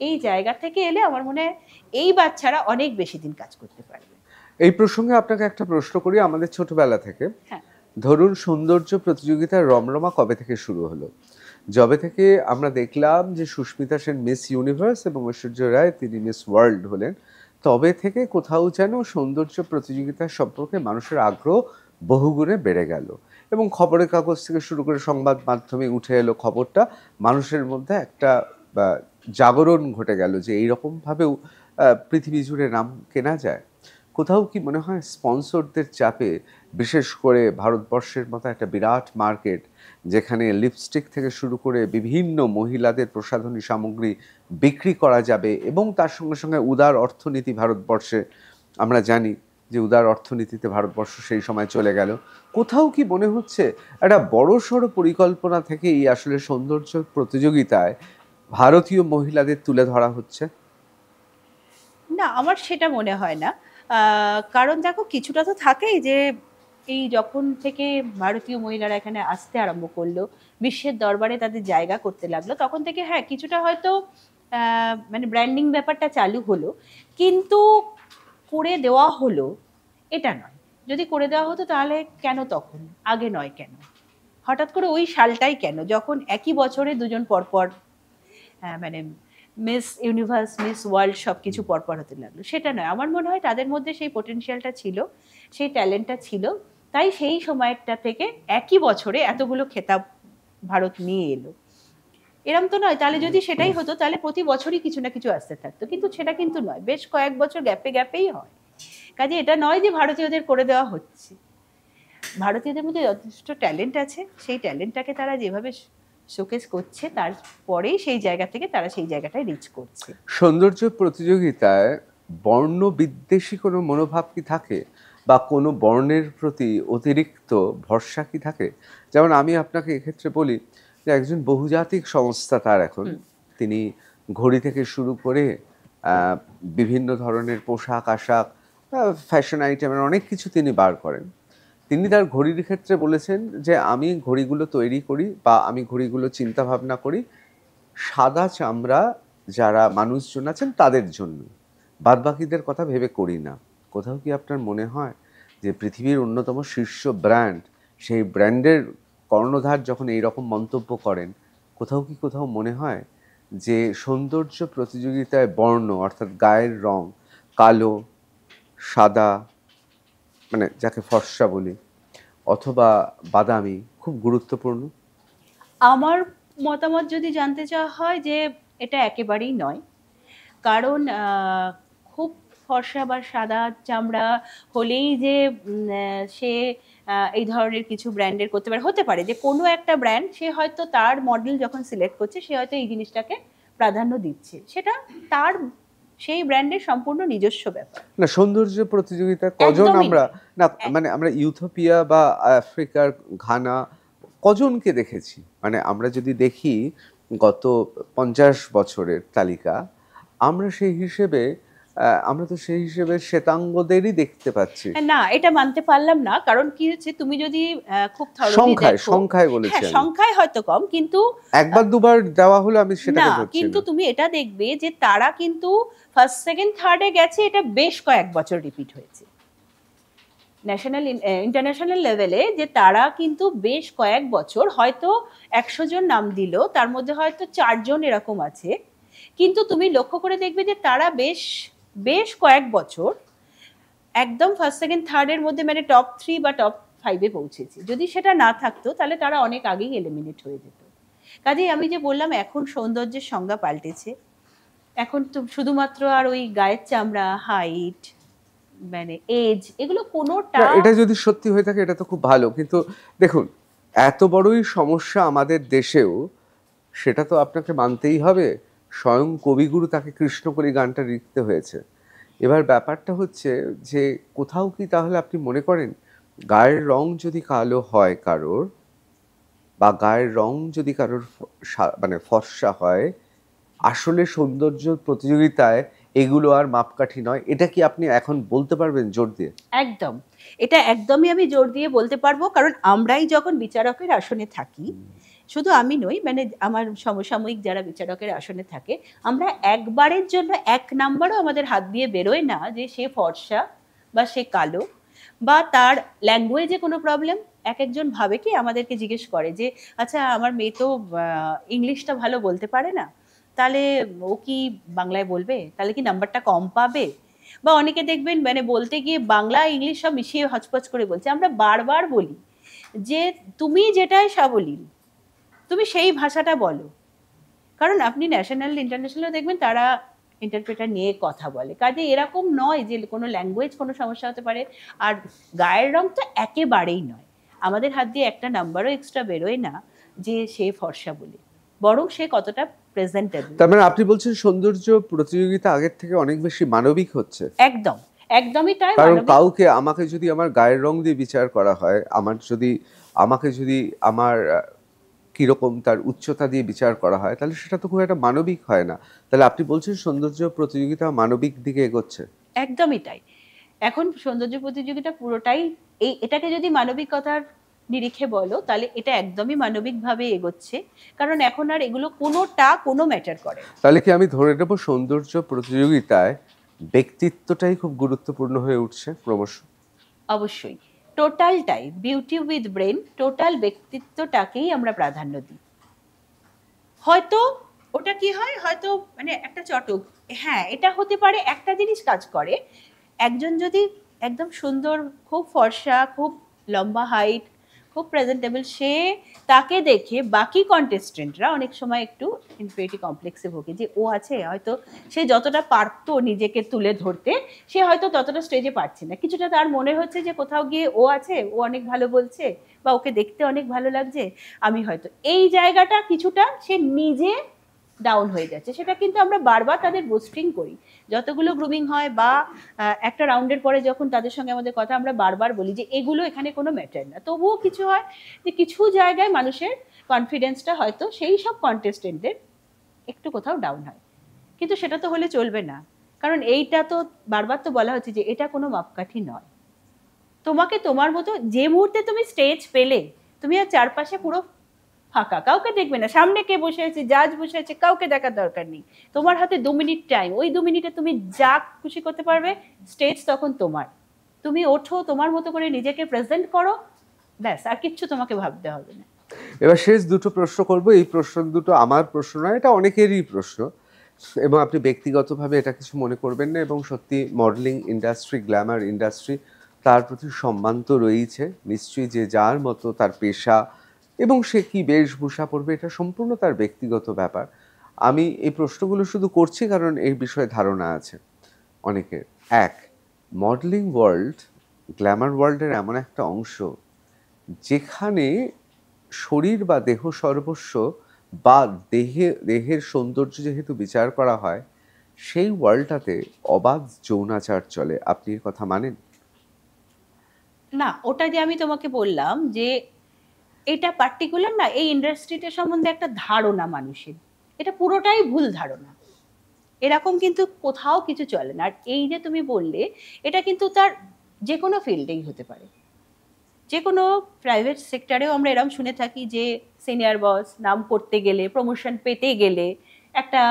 এই জায়গা থেকে এলে আমার মনে হয় এই বাচ্চারা অনেক বেশি দিন কাজ করতে পারবে। এই প্রসঙ্গে আপনাকে একটা প্রশ্ন করি, আমাদের ছোটবেলা থেকে হ্যাঁ, ধরুন সৌন্দর্য প্রতিযোগিতার রমরমা কবে থেকে শুরু হলো? যবে থেকে আমরা দেখলাম যে সুস্মিতা সেন মিস ইউনিভার্স এবং ঐশ্বর্য রায় তিনি মিস ওয়ার্ল্ড হলেন, তবে থেকে কোথাও যেন সৌন্দর্য প্রতিযোগিতা সম্পর্কে মানুষের আগ্রহ বহুগুণে বেড়ে গেল এবং খবরের কাগজ থেকে শুরু করে সংবাদ মাধ্যমে উঠে এলো খবরটা, মানুষের মধ্যে একটা জাগরণ ঘটে গেল যে এইরকমভাবেও পৃথিবী জুড়ে নাম কেনা যায়। কোথাও কি মনে হয় স্পন্সরদের চাপে, বিশেষ করে ভারতবর্ষের মতো একটা বিরাট মার্কেট যেখানে লিপস্টিক থেকে শুরু করে বিভিন্ন মহিলাদের প্রসাধনী সামগ্রী বিক্রি করা যাবে এবং তার সঙ্গে সঙ্গে উদার অর্থনীতি ভারতবর্ষে, আমরা জানি যে উদার অর্থনীতিতে ভারতবর্ষ সেই সময় চলে গেল, কোথাও কি মনে হচ্ছে একটা বড়সড় পরিকল্পনা থেকেই আসলে সৌন্দর্য প্রতিযোগিতায় ভারতীয় মহিলাদের তুলে ধরা হচ্ছে? না, আমার সেটা মনে হয় না। কারণ দেখো, কিছুটা তো থাকেই যে এই যখন থেকে ভারতীয় মহিলারা এখানে আসতে আরম্ভ করলো, বিশ্বের দরবারে তাদের জায়গা করতে লাগলো, তখন থেকে হ্যাঁ কিছুটা হয়তো মানে ব্র্যান্ডিং ব্যাপারটা চালু হলো। কিন্তু করে দেওয়া হলো এটা নয়। যদি করে দেওয়া হতো তাহলে কেন তখন, আগে নয় কেন, হঠাৎ করে ওই সালটাই কেন, যখন একই বছরে দুজন পরপর মানে মিস ইউনিভার্স, মিস ওয়ার্ল্ড সব কিছু পরপর হতে লাগলো? সেটা নয়। আমার মনে হয় তাদের মধ্যে সেই পোটেনশিয়ালটা ছিল, সেই ট্যালেন্টটা ছিল, তাই সেই সময়টা থেকে একই বছরে এতগুলো খেতাব ভারত নিয়ে এলো। এরম তো নয়, তাহলে যদি সেটাই হতো তাহলে প্রতি বছরই কিছু না কিছু আসতে থাকতো, কিন্তু সেটা কিন্তু নয়, বেশ কয়েক বছর গ্যাপে গ্যাপেই হয়। কাজে এটা নয় যে ভারতীয়দের করে দেওয়া হচ্ছে। ভারতীয়দের মধ্যে যথেষ্ট ট্যালেন্ট আছে, সেই ট্যালেন্টটাকে তারা যেভাবে শোকেস করছে, তারপরেই সেই জায়গা থেকে তারা সেই জায়গাটায় রিচ করছে। সৌন্দর্য প্রতিযোগিতায় বর্ণ বিদ্বেষী কোনো মনোভাব কি থাকে বা কোনো বর্ণের প্রতি অতিরিক্ত ভরসা কি থাকে? যেমন আমি আপনাকে এক্ষেত্রে বলি যে একজন বহুজাতিক সংস্থা তার এখন, তিনি ঘড়ি থেকে শুরু করে বিভিন্ন ধরনের পোশাক আশাক, ফ্যাশন আইটেমের অনেক কিছু তিনি বার করেন। তিনি তার ঘড়ির ক্ষেত্রে বলেছেন যে আমি ঘড়িগুলো তৈরি করি বা আমি ঘড়িগুলো চিন্তা ভাবনা করি সাদা চামড়া যারা মানুষজন আছেন তাদের জন্য, বাদবাকিদের কথা ভেবে করি না। কোথাও কি আপনার মনে হয় যে পৃথিবীর অন্যতম শীর্ষ ব্র্যান্ড, সেই ব্র্যান্ডের কর্ণধার যখন এই রকম মন্তব্য করেন, কোথাও মনে হয় যে সৌন্দর্য প্রতিযোগিতায় বর্ণ অর্থাৎ গায়ের রং, কালো, সাদা, মানে যাকে ফর্সা বলি, অথবা বাদামি, খুব গুরুত্বপূর্ণ? আমার মতামত যদি জানতে চাওয়া হয়, যে এটা একেবারেই নয়। কারণ খুব ফর্সা বা সাদা চামড়া হলেই যে সে এই ধরনের কিছু ব্র্যান্ডের করতে পারে, হতে পারে যে কোনো একটা ব্র্যান্ড সে হয়তো তার মডেল যখন সিলেক্ট করছে সে হয়তো এই জিনিসটাকে প্রাধান্য দিচ্ছে, সেটা তার সেই ব্র্যান্ডের সম্পূর্ণ নিজস্ব ব্যাপার। না, সৌন্দর্য প্রতিযোগিতা কজন একদমই আমরা না, মানে আমরা ইউথোপিয়া বা আফ্রিকার ঘানা কজনকে দেখেছি, মানে আমরা যদি দেখি গত 50 বছরের তালিকা, আমরা তো সেই হিসেবে শ্বেতাঙ্গদেরই দেখতে পাচ্ছি। না, এটা মানতে পারলাম না, কারণ কি হচ্ছে, তুমি যদি খুব thoroughly দেখো, সংখ্যায় বলেছি হ্যাঁ আমি। সংখ্যায় হয়তো কম, কিন্তু একবার দুবার দেওয়া হলো আমি সেটাকে না, ধরছি কিন্তু না। তুমি এটা দেখবে যে তারা কিন্তু ফার্স্ট সেকেন্ড থার্ডে গেছে, এটা বেশ কয়েক বছর রিপিট হয়েছে ন্যাশনাল ইন্টারন্যাশনাল লেভেলে, যে তারা কিন্তু বেশ কয়েক বছর, হয়তো 100 জন নাম দিল, তার মধ্যে হয়তো 4 জন এরকম আছে, কিন্তু তুমি লক্ষ্য করে দেখবে যে তারা বেশ বেশ কয়েক বছর একদম ফার্স্ট সেকেন্ড থার্ডের মধ্যে, মানে টপ 3 বা টপ 5-এ পৌঁছেছে। যদি সেটা না থাকতো তাহলে তারা অনেক আগেই এলিমিনেট হয়ে যেত। কাজেই আমি যে বললাম, এখন সৌন্দর্যের সংজ্ঞা পাল্টেছে। এখন তো শুধুমাত্র আর ওই গায়ের চামড়া, হাইট, মানে এজ, এগুলো কোনোটা না, এটা যদি সত্যি হয়ে থাকে এটা তো খুব ভালো, কিন্তু দেখুন এত বড়ই সমস্যা আমাদের দেশেও, সেটা তো আপনাকে মানতেই হবে। স্বয়ং কবিগুরু তাকে কৃষ্ণকলি গানটা লিখতে হয়েছে। এবার ব্যাপারটা হচ্ছে যে কোথাও কি তাহলে আপনি মনে করেন গায়ের রং যদি কালো হয় কারোর, বা গায়ের রং যদি কারোর মানে ফর্সা হয়, আসলে সৌন্দর্য প্রতিযোগিতায় এগুলো আর মাপকাঠি নয়? এটা কি আপনি এখন বলতে পারবেন জোর দিয়ে? একদম, এটা একদমই আমি জোর দিয়ে বলতে পারবো, কারণ আমরাই যখন বিচারকের আসনে থাকি, শুধু আমি নই, মানে আমার সমসাময়িক যারা বিচারকের আসনে থাকে, আমরা একবারের জন্য 1 নাম্বারও আমাদের হাত দিয়ে বেরোয় না যে সে ফর্সা বা সে কালো বা তার ল্যাঙ্গুয়েজে কোনো প্রবলেম। একজন ভাবে কি, আমাদেরকে জিজ্ঞেস করে যে আচ্ছা আমার মেয়ে তো ইংলিশটা ভালো বলতে পারে না, তাহলে ও কি বাংলায় বলবে, তাহলে কি নাম্বারটা কম পাবে? বা অনেকে দেখবেন মানে বলতে গিয়ে বাংলা ইংলিশ সব মিশিয়ে হচপচ করে বলছে। আমরা বারবার বলি যে তুমি যেটাই সাবলীল, তুমি সেই ভাষাটা বলো, কারণ আপনি ন্যাশনাল ইন্টারন্যাশনাল দেখবেন তারা ইন্টারপ্রেটার নিয়ে কথা বলে। কাজে এরকম নয় যে কোনো ল্যাঙ্গুয়েজ কোনো সমস্যা হতে পারে। আর গায়ের রং তো একেবারেই নয়, আমাদের হাত দিয়ে একটা নাম্বারও এক্সট্রা বেরোয় না যে সে ফর্সা বলে, বরং সে কতটা প্রেজেন্টেবল। তার মানে আপনি বলছেন সৌন্দর্য প্রতিযোগিতা আগের থেকে অনেক বেশি মানবিক হচ্ছে? একদম, একদমই তাই। কারণ মানবিক। কাউকে, আমাকে যদি আমার গায়ের রং দিয়ে বিচার করা হয়, আমাকে যদি আমার কিরকম তার উচ্চতা দিয়ে বিচার করা হয়, তাহলে সেটা তো খুব একটা মানবিক হয় না। তাহলে আপনি বলছেন সৌন্দর্য প্রতিযোগিতা মানবিক দিকে এগোচ্ছে? একদমই তাই। এখন সৌন্দর্য প্রতিযোগিতা পুরোটাই এটাকে যদি মানবিকতার নিরিখে বলো, তাহলে এটা একদমই মানবিকভাবে এগোচ্ছে, কারণ এখন আর এগুলো কোনোটা কোনো ম্যাটার করে না। তাহলে কি আমি ধরে নেব সৌন্দর্য প্রতিযোগিতায় ব্যক্তিত্বটাই খুব গুরুত্বপূর্ণ হয়ে উঠছে ক্রমশ? অবশ্যই, টোটালটাই, বিউটি উইথ ব্রেন, টোটাল ব্যক্তিত্বটাকেই আমরা প্রাধান্য দিই। হয়তো ওটা কি হয়, হয়তো মানে একটা চটক, হ্যাঁ এটা হতে পারে, একটা জিনিস কাজ করে, একজন যদি একদম সুন্দর, খুব ফর্সা, খুব লম্বা হাইট, খুব প্রেজেন্টেবল, তাকে দেখে বাকি কন্টেস্টেন্টরা অনেক সময় একটু ইনফিরিয়রিটি কমপ্লেক্সে ভোগে, যে ও আছে, হয়তো সে যতটা পারতো নিজেকে তুলে ধরতে, সে হয়তো ততটা স্টেজে পারছে না, কিছুটা তার মনে হচ্ছে যে কোথাও গিয়ে ও আছে, ও অনেক ভালো বলছে বা ওকে দেখতে অনেক ভালো লাগছে, আমি হয়তো এই জায়গাটা কিছুটা সে নিজে ডাউন হয়ে যাচ্ছে। সেটা কিন্তু আমরা বারবার তাদের বুস্টিং করি, যতগুলো গ্রুমিং হয় বা একটা রাউন্ডের পরে যখন তাদের সঙ্গে আমাদের কথা, আমরা বারবার বলি যে এগুলো এখানে কোনো ম্যাটার না। তবুও কিছু হয় যে কিছু জায়গায় মানুষের কনফিডেন্সটা হয়তো সেই সব কন্টেস্টেন্টদের একটু কোথাও ডাউন হয়, কিন্তু সেটা তো হলে চলবে না, কারণ এইটা তো বারবার তো বলা হচ্ছে যে এটা কোনো মাপকাঠি নয়। তোমাকে তোমার মতো, যে মুহূর্তে তুমি স্টেজ পেলে, তুমি আর চারপাশে পুরো ফাঁকা, কাউকে দেখবে না, সামনে কে বসে আছে, জাজ বসে আছে, কাউকে দেখার দরকার নেই, তোমার হাতে 2 মিনিট টাইম, ওই 2 মিনিটে তুমি যা খুশি করতে পারবে, স্টেজ তখন তোমার, তুমি ওঠো, তোমার মতো করে নিজেকে প্রেজেন্ট করো, ব্যাস, আর কিচ্ছু তোমাকে ভাবতে হবে না। এবার শেষ দুটো প্রশ্ন করব। এই প্রশ্ন দুটো আমার প্রশ্ন নয়, এটা অনেকেরই প্রশ্ন, এবং আপনি ব্যক্তিগতভাবে এটা কিছু মনে করবেন না। এবং সত্যি মডেলিং ইন্ডাস্ট্রি, গ্ল্যামার ইন্ডাস্ট্রি, তার প্রতি সম্মান তো রয়েছে নিশ্চয়ই, যে যার মতো তার পেশা, এবং সে কি বেশভূষা পরবে এটা সম্পূর্ণ তার ব্যক্তিগত ব্যাপার। আমি এই প্রশ্নগুলো শুধু করছি কারণ এই বিষয়ে ধারণা আছে অনেকের। এক, মডেলিং ওয়ার্ল্ড, গ্ল্যামার ওয়ার্ল্ডের এমন একটা অংশ যেখানে শরীর বা দেহ সর্বস্ব, বা দেহের সৌন্দর্য যেহেতু বিচার করা হয়, সেই ওয়ার্ল্ডটাতে অবাধ যৌনাচার চলে। আপনি এর কথা মানেন? না, ওটা যে আমি তোমাকে বললাম যে এটা পার্টিকুলার না, এই ইন্ডাস্ট্রিটা সম্বন্ধে একটা ধারণা মানুষের, এটা পুরোটাই ভুল ধারণা। এরকম কিন্তু কোথাও কিছু চলে না। আর এই যে তুমি বললে, এটা কিন্তু তার যে কোনো ফিল্ডেই হতে পারে। যে কোনো প্রাইভেট সেক্টরেও আমরা এরকম শুনে থাকি যে সিনিয়র বস নাম করতে গেলে, প্রমোশন পেতে গেলে একটা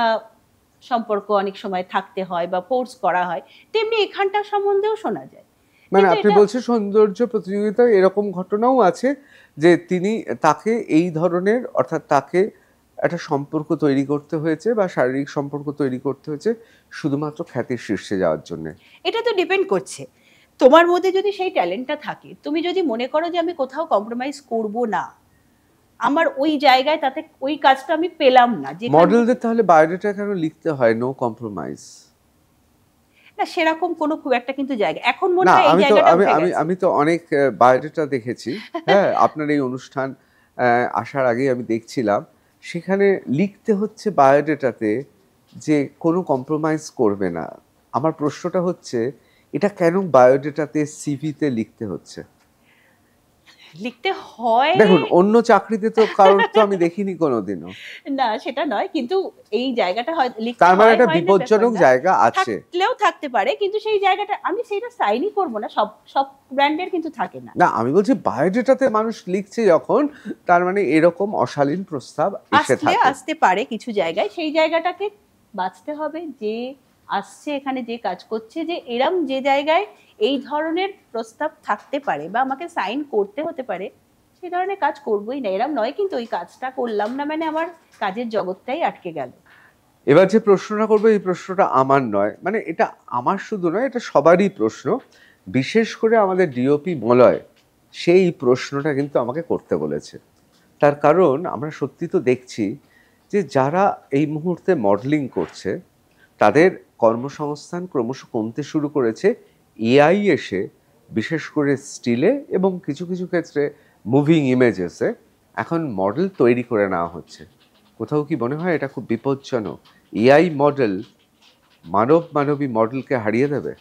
সম্পর্ক অনেক সময় থাকতে হয় বা ফোর্স করা হয়, তেমনি এখানটার সম্বন্ধেও শোনা যায়। মানে কিন্তু আপনি এটা- বলছেন সৌন্দর্য প্রতিযোগিতায় এরকম ঘটনাও আছে যে তাকে এই ধরনের, অর্থাৎ তাকে একটা সম্পর্ক তৈরি করতে হয়েছে বা শারীরিক সম্পর্ক তৈরি করতে হয়েছে শুধুমাত্র খ্যাতির শীর্ষে যাওয়ার জন্য। এটা তো ডিপেন্ড করছে তোমার মধ্যে যদি সেই ট্যালেন্টটা থাকে। তুমি যদি মনে করো যে আমি কোথাও কম্প্রোমাইজ করব না, আমার ওই জায়গায় তাতে ওই কাজটা আমি পেলাম না, যে মডেলদের তাহলে বায়োডাটা কেন লিখতে হয় নো কম্প্রোমাইজ? না সেরকম কোনো খুব একটা কিন্তু জায়গা এখন মনে না, হয় এই আমি তো জায়গাটা আমি উঠে আমি গেছে। আমি তো অনেক বায়োডাটা দেখেছি। হ্যাঁ, আপনার এই অনুষ্ঠান আসার আগে আমি দেখছিলাম, সেখানে লিখতে হচ্ছে বায়োডাটাতে যে কোনো কম্প্রোমাইজ করবে না। আমার প্রশ্নটা হচ্ছে, এটা কেন বায়োডাটাতে, সিভিতে লিখতে হচ্ছে? লিখতে হয় দেখুন, অন্য চাকরিতে তো কারোর তো আমি দেখিনি কোনোদিনও। না, সেটা নয়, কিন্তু এই জায়গাটা হয় লিখতে তার মানে হয়, একটা হয় না বিপজ্জনক ব্যাপার না। জায়গা আছে। থাকলেও থাকতে পারে, কিন্তু সেই জায়গাটা আমি সেইটা সাইনই করবো না, সব সব ব্র্যান্ডের কিন্তু থাকে না। না, আমি বলছি বায়োডাটাতে মানুষ লিখছে যখন, তার মানে এরকম অশালীন প্রস্তাব এসে আসলে থাকে। আসতে পারে কিছু জায়গায়, সেই জায়গাটাকে বাঁচতে হবে, যে আসছে এখানে যে কাজ করছে, যে এরম যে জায়গায় এই ধরনের প্রস্তাব থাকতে পারে বা আমাকে সাইন করতে হতে পারে, সেই ধরনের কাজ করবোই না। এরম নয় কিন্তু ওই কাজটা করলাম না মানে আমার কাজের জগৎটাই আটকে গেল। এবার যে প্রশ্নটা করবো, এই প্রশ্নটা আমার নয়, মানে এটা আমার শুধু নয়, এটা সবারই প্রশ্ন। বিশেষ করে আমাদের ডিওপি মলয় সেই প্রশ্নটা কিন্তু আমাকে করতে বলেছে। তার কারণ আমরা সত্যি তো দেখছি যে যারা এই মুহূর্তে মডেলিং করছে তাদের কর্মসংস্থান ক্রমশ কমতে শুরু করেছে। এআই এসে বিশেষ করে স্টিলে এবং কিছু কিছু ক্ষেত্রে মুভিং ইমেজেসে এখন মডেল তৈরি করে নেওয়া হচ্ছে। কোথাও কি মনে হয় এটা খুব বিপজ্জনক? এআই মডেল মানবী মডেলকে হারিয়ে দেবে?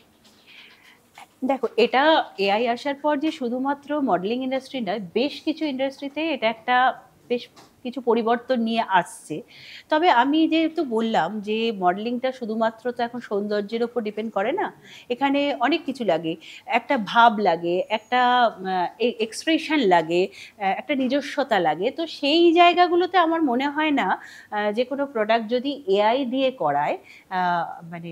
দেখো, এটা এআই আসার পর যে শুধুমাত্র মডেলিং ইন্ডাস্ট্রি নয়, বেশ কিছু ইন্ডাস্ট্রিতে এটা একটা বেশ কিছু পরিবর্তন নিয়ে আসছে। তবে আমি যেহেতু বললাম যে মডেলিংটা শুধুমাত্র তো এখন সৌন্দর্যের ওপর ডিপেন্ড করে না, এখানে অনেক কিছু লাগে, একটা ভাব লাগে, একটা এক্সপ্রেশন লাগে, একটা নিজস্বতা লাগে। তো সেই জায়গাগুলোতে আমার মনে হয় না যে কোনো প্রোডাক্ট যদি এআই দিয়ে করায়, মানে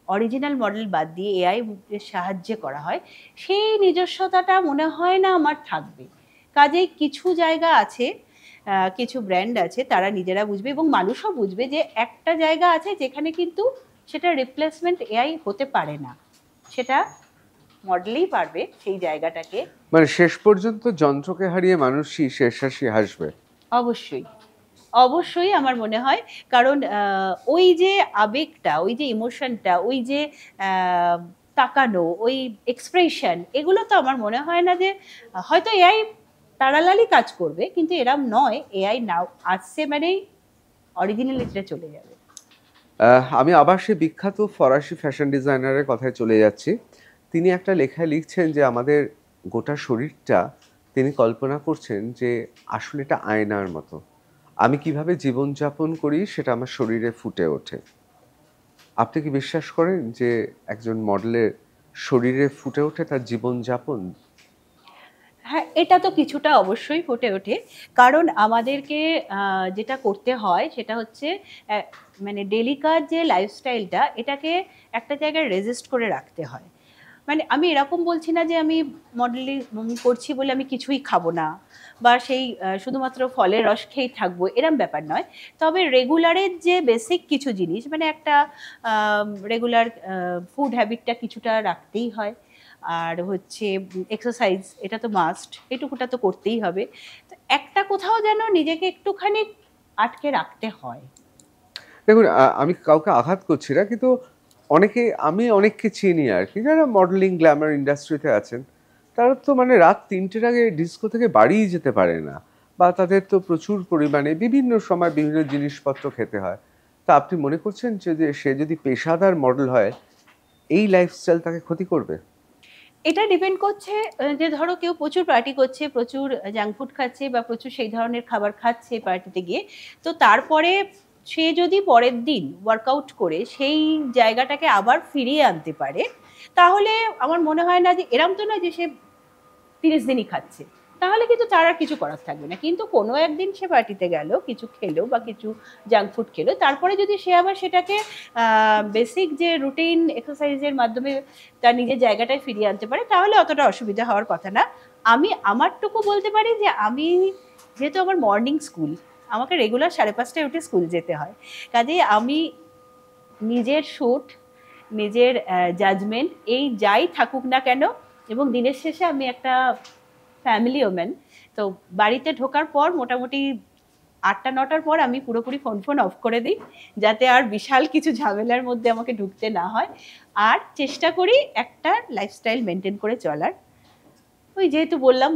অরিজিনাল মডেল বাদ দিয়ে এআই এর সাহায্যে করা হয়, সেই নিজস্বতাটা মনে হয় না আমার থাকবে। কাজেই কিছু জায়গা আছে, কিছু ব্র্যান্ড আছে, তারা নিজেরা বুঝবে এবং মানুষও বুঝবে যে একটা জায়গা আছে যেখানে কিন্তু সেটা রিপ্লেসমেন্ট এআই হতে পারে না, সেটা মডেলই পারবে সেই জায়গাটাকে। মানে শেষ পর্যন্ত যন্ত্রকে হারিয়ে মানুষই শেষাশি হাসবে। অবশ্যই, অবশ্যই আমার মনে হয়। কারণ ওই যে আবেগটা, ওই যে ইমোশনটা, ওই যে তাকানো, ওই এক্সপ্রেশন, এগুলো তো আমার মনে হয় না যে হয়তো এআই প্যারালালি কাজ করবে, কিন্তু এরম নয় এআই নাও আসছে মানেই অরিজিনালিটিটা চলে যাবে। আমি আবার সেই বিখ্যাত ফরাসি ফ্যাশন ডিজাইনারের কথায় চলে যাচ্ছি। তিনি একটা লেখায় লিখছেন যে আমাদের গোটা শরীরটা তিনি কল্পনা করছেন যে আসলে এটা আয়নার মতো। আমি কিভাবে জীবনযাপন করি সেটা আমার শরীরে ফুটে ওঠে। আপনি কি বিশ্বাস করেন যে একজন মডেলের শরীরে ফুটে ওঠে তার জীবনযাপন? হ্যাঁ, এটা তো কিছুটা অবশ্যই ফুটে ওঠে। কারণ আমাদেরকে যেটা করতে হয় সেটা হচ্ছে মানে ডেলিকার যে লাইফস্টাইলটা, এটাকে একটা জায়গায় রেজিস্ট করে রাখতে হয়। মানে আমি এরকম বলছি না যে আমি মডেলিং করছি বলে আমি কিছুই খাবো না বা সেই শুধুমাত্র ফলের রস খেয়েই থাকবো, এরম ব্যাপার নয়। তবে রেগুলারের যে বেসিক কিছু জিনিস, মানে একটা রেগুলার ফুড হ্যাবিটটা কিছুটা রাখতেই হয়। আর হচ্ছে এক্সারসাইজ, এটা তো মাস্ট, এটুকুটা তো করতেই হবে। তো একটা কোথাও যেন নিজেকে একটুখানি আটকে রাখতে হয়। দেখুন, আমি কাউকে আঘাত করছি না, কিন্তু আমি অনেককে চিনি আর কি, যারা মডেলিং গ্ল্যামার ইন্ডাস্ট্রিতে আছেন, তারা তো মানে রাত 3টের আগে ডিস্কো থেকে বাড়িই যেতে পারে না, বা তাদের তো প্রচুর পরিমাণে বিভিন্ন সময় বিভিন্ন জিনিসপত্র খেতে হয়। তা আপনি মনে করছেন যে সে যদি পেশাদার মডেল হয়, এই লাইফস্টাইল তাকে ক্ষতি করবে? এটা ডিপেন্ড করছে যে ধরো কেউ প্রচুর পার্টি করছে, প্রচুর জাঙ্ক ফুড খাচ্ছে বা প্রচুর সেই ধরনের খাবার খাচ্ছে পার্টিতে গিয়ে, তো তারপরে সে যদি পরের দিন ওয়ার্কআউট করে সেই জায়গাটাকে আবার ফিরিয়ে আনতে পারে, তাহলে আমার মনে হয় না যে, এরম তো নয় যে সে 30 দিনই খাচ্ছে, তাহলে কিন্তু তার আর কিছু করার থাকবে না। কিন্তু কোনো একদিন সে পার্টিতে গেল, কিছু খেলো বা কিছু জাঙ্ক ফুড খেলো, তারপরে যদি সে আবার সেটাকে বেসিক যে রুটিন এক্সারসাইজের মাধ্যমে তার নিজের জায়গাটায় ফিরিয়ে আনতে পারে, তাহলে অতটা অসুবিধা হওয়ার কথা না। আমি আমারটুকু বলতে পারি যে আমি, যেহেতু আমার মর্নিং স্কুল, আমাকে রেগুলার 5:30টায় উঠে স্কুল যেতে হয়, কাজেই আমি নিজের শুট, নিজের জাজমেন্ট, এই যাই থাকুক না কেন, এবং দিনের শেষে আমি একটা ফ্যামিলি ওম্যান, তো বাড়িতে ঢোকার পর মোটামুটি 8টা-9টার পর আমি পুরোপুরি ফোন অফ করে দিই, যাতে আর বিশাল কিছু ঝামেলার মধ্যে আমাকে ঢুকতে না হয়। আর চেষ্টা করি একটা লাইফস্টাইল মেনটেন করে চলার। ওই যেহেতু বললাম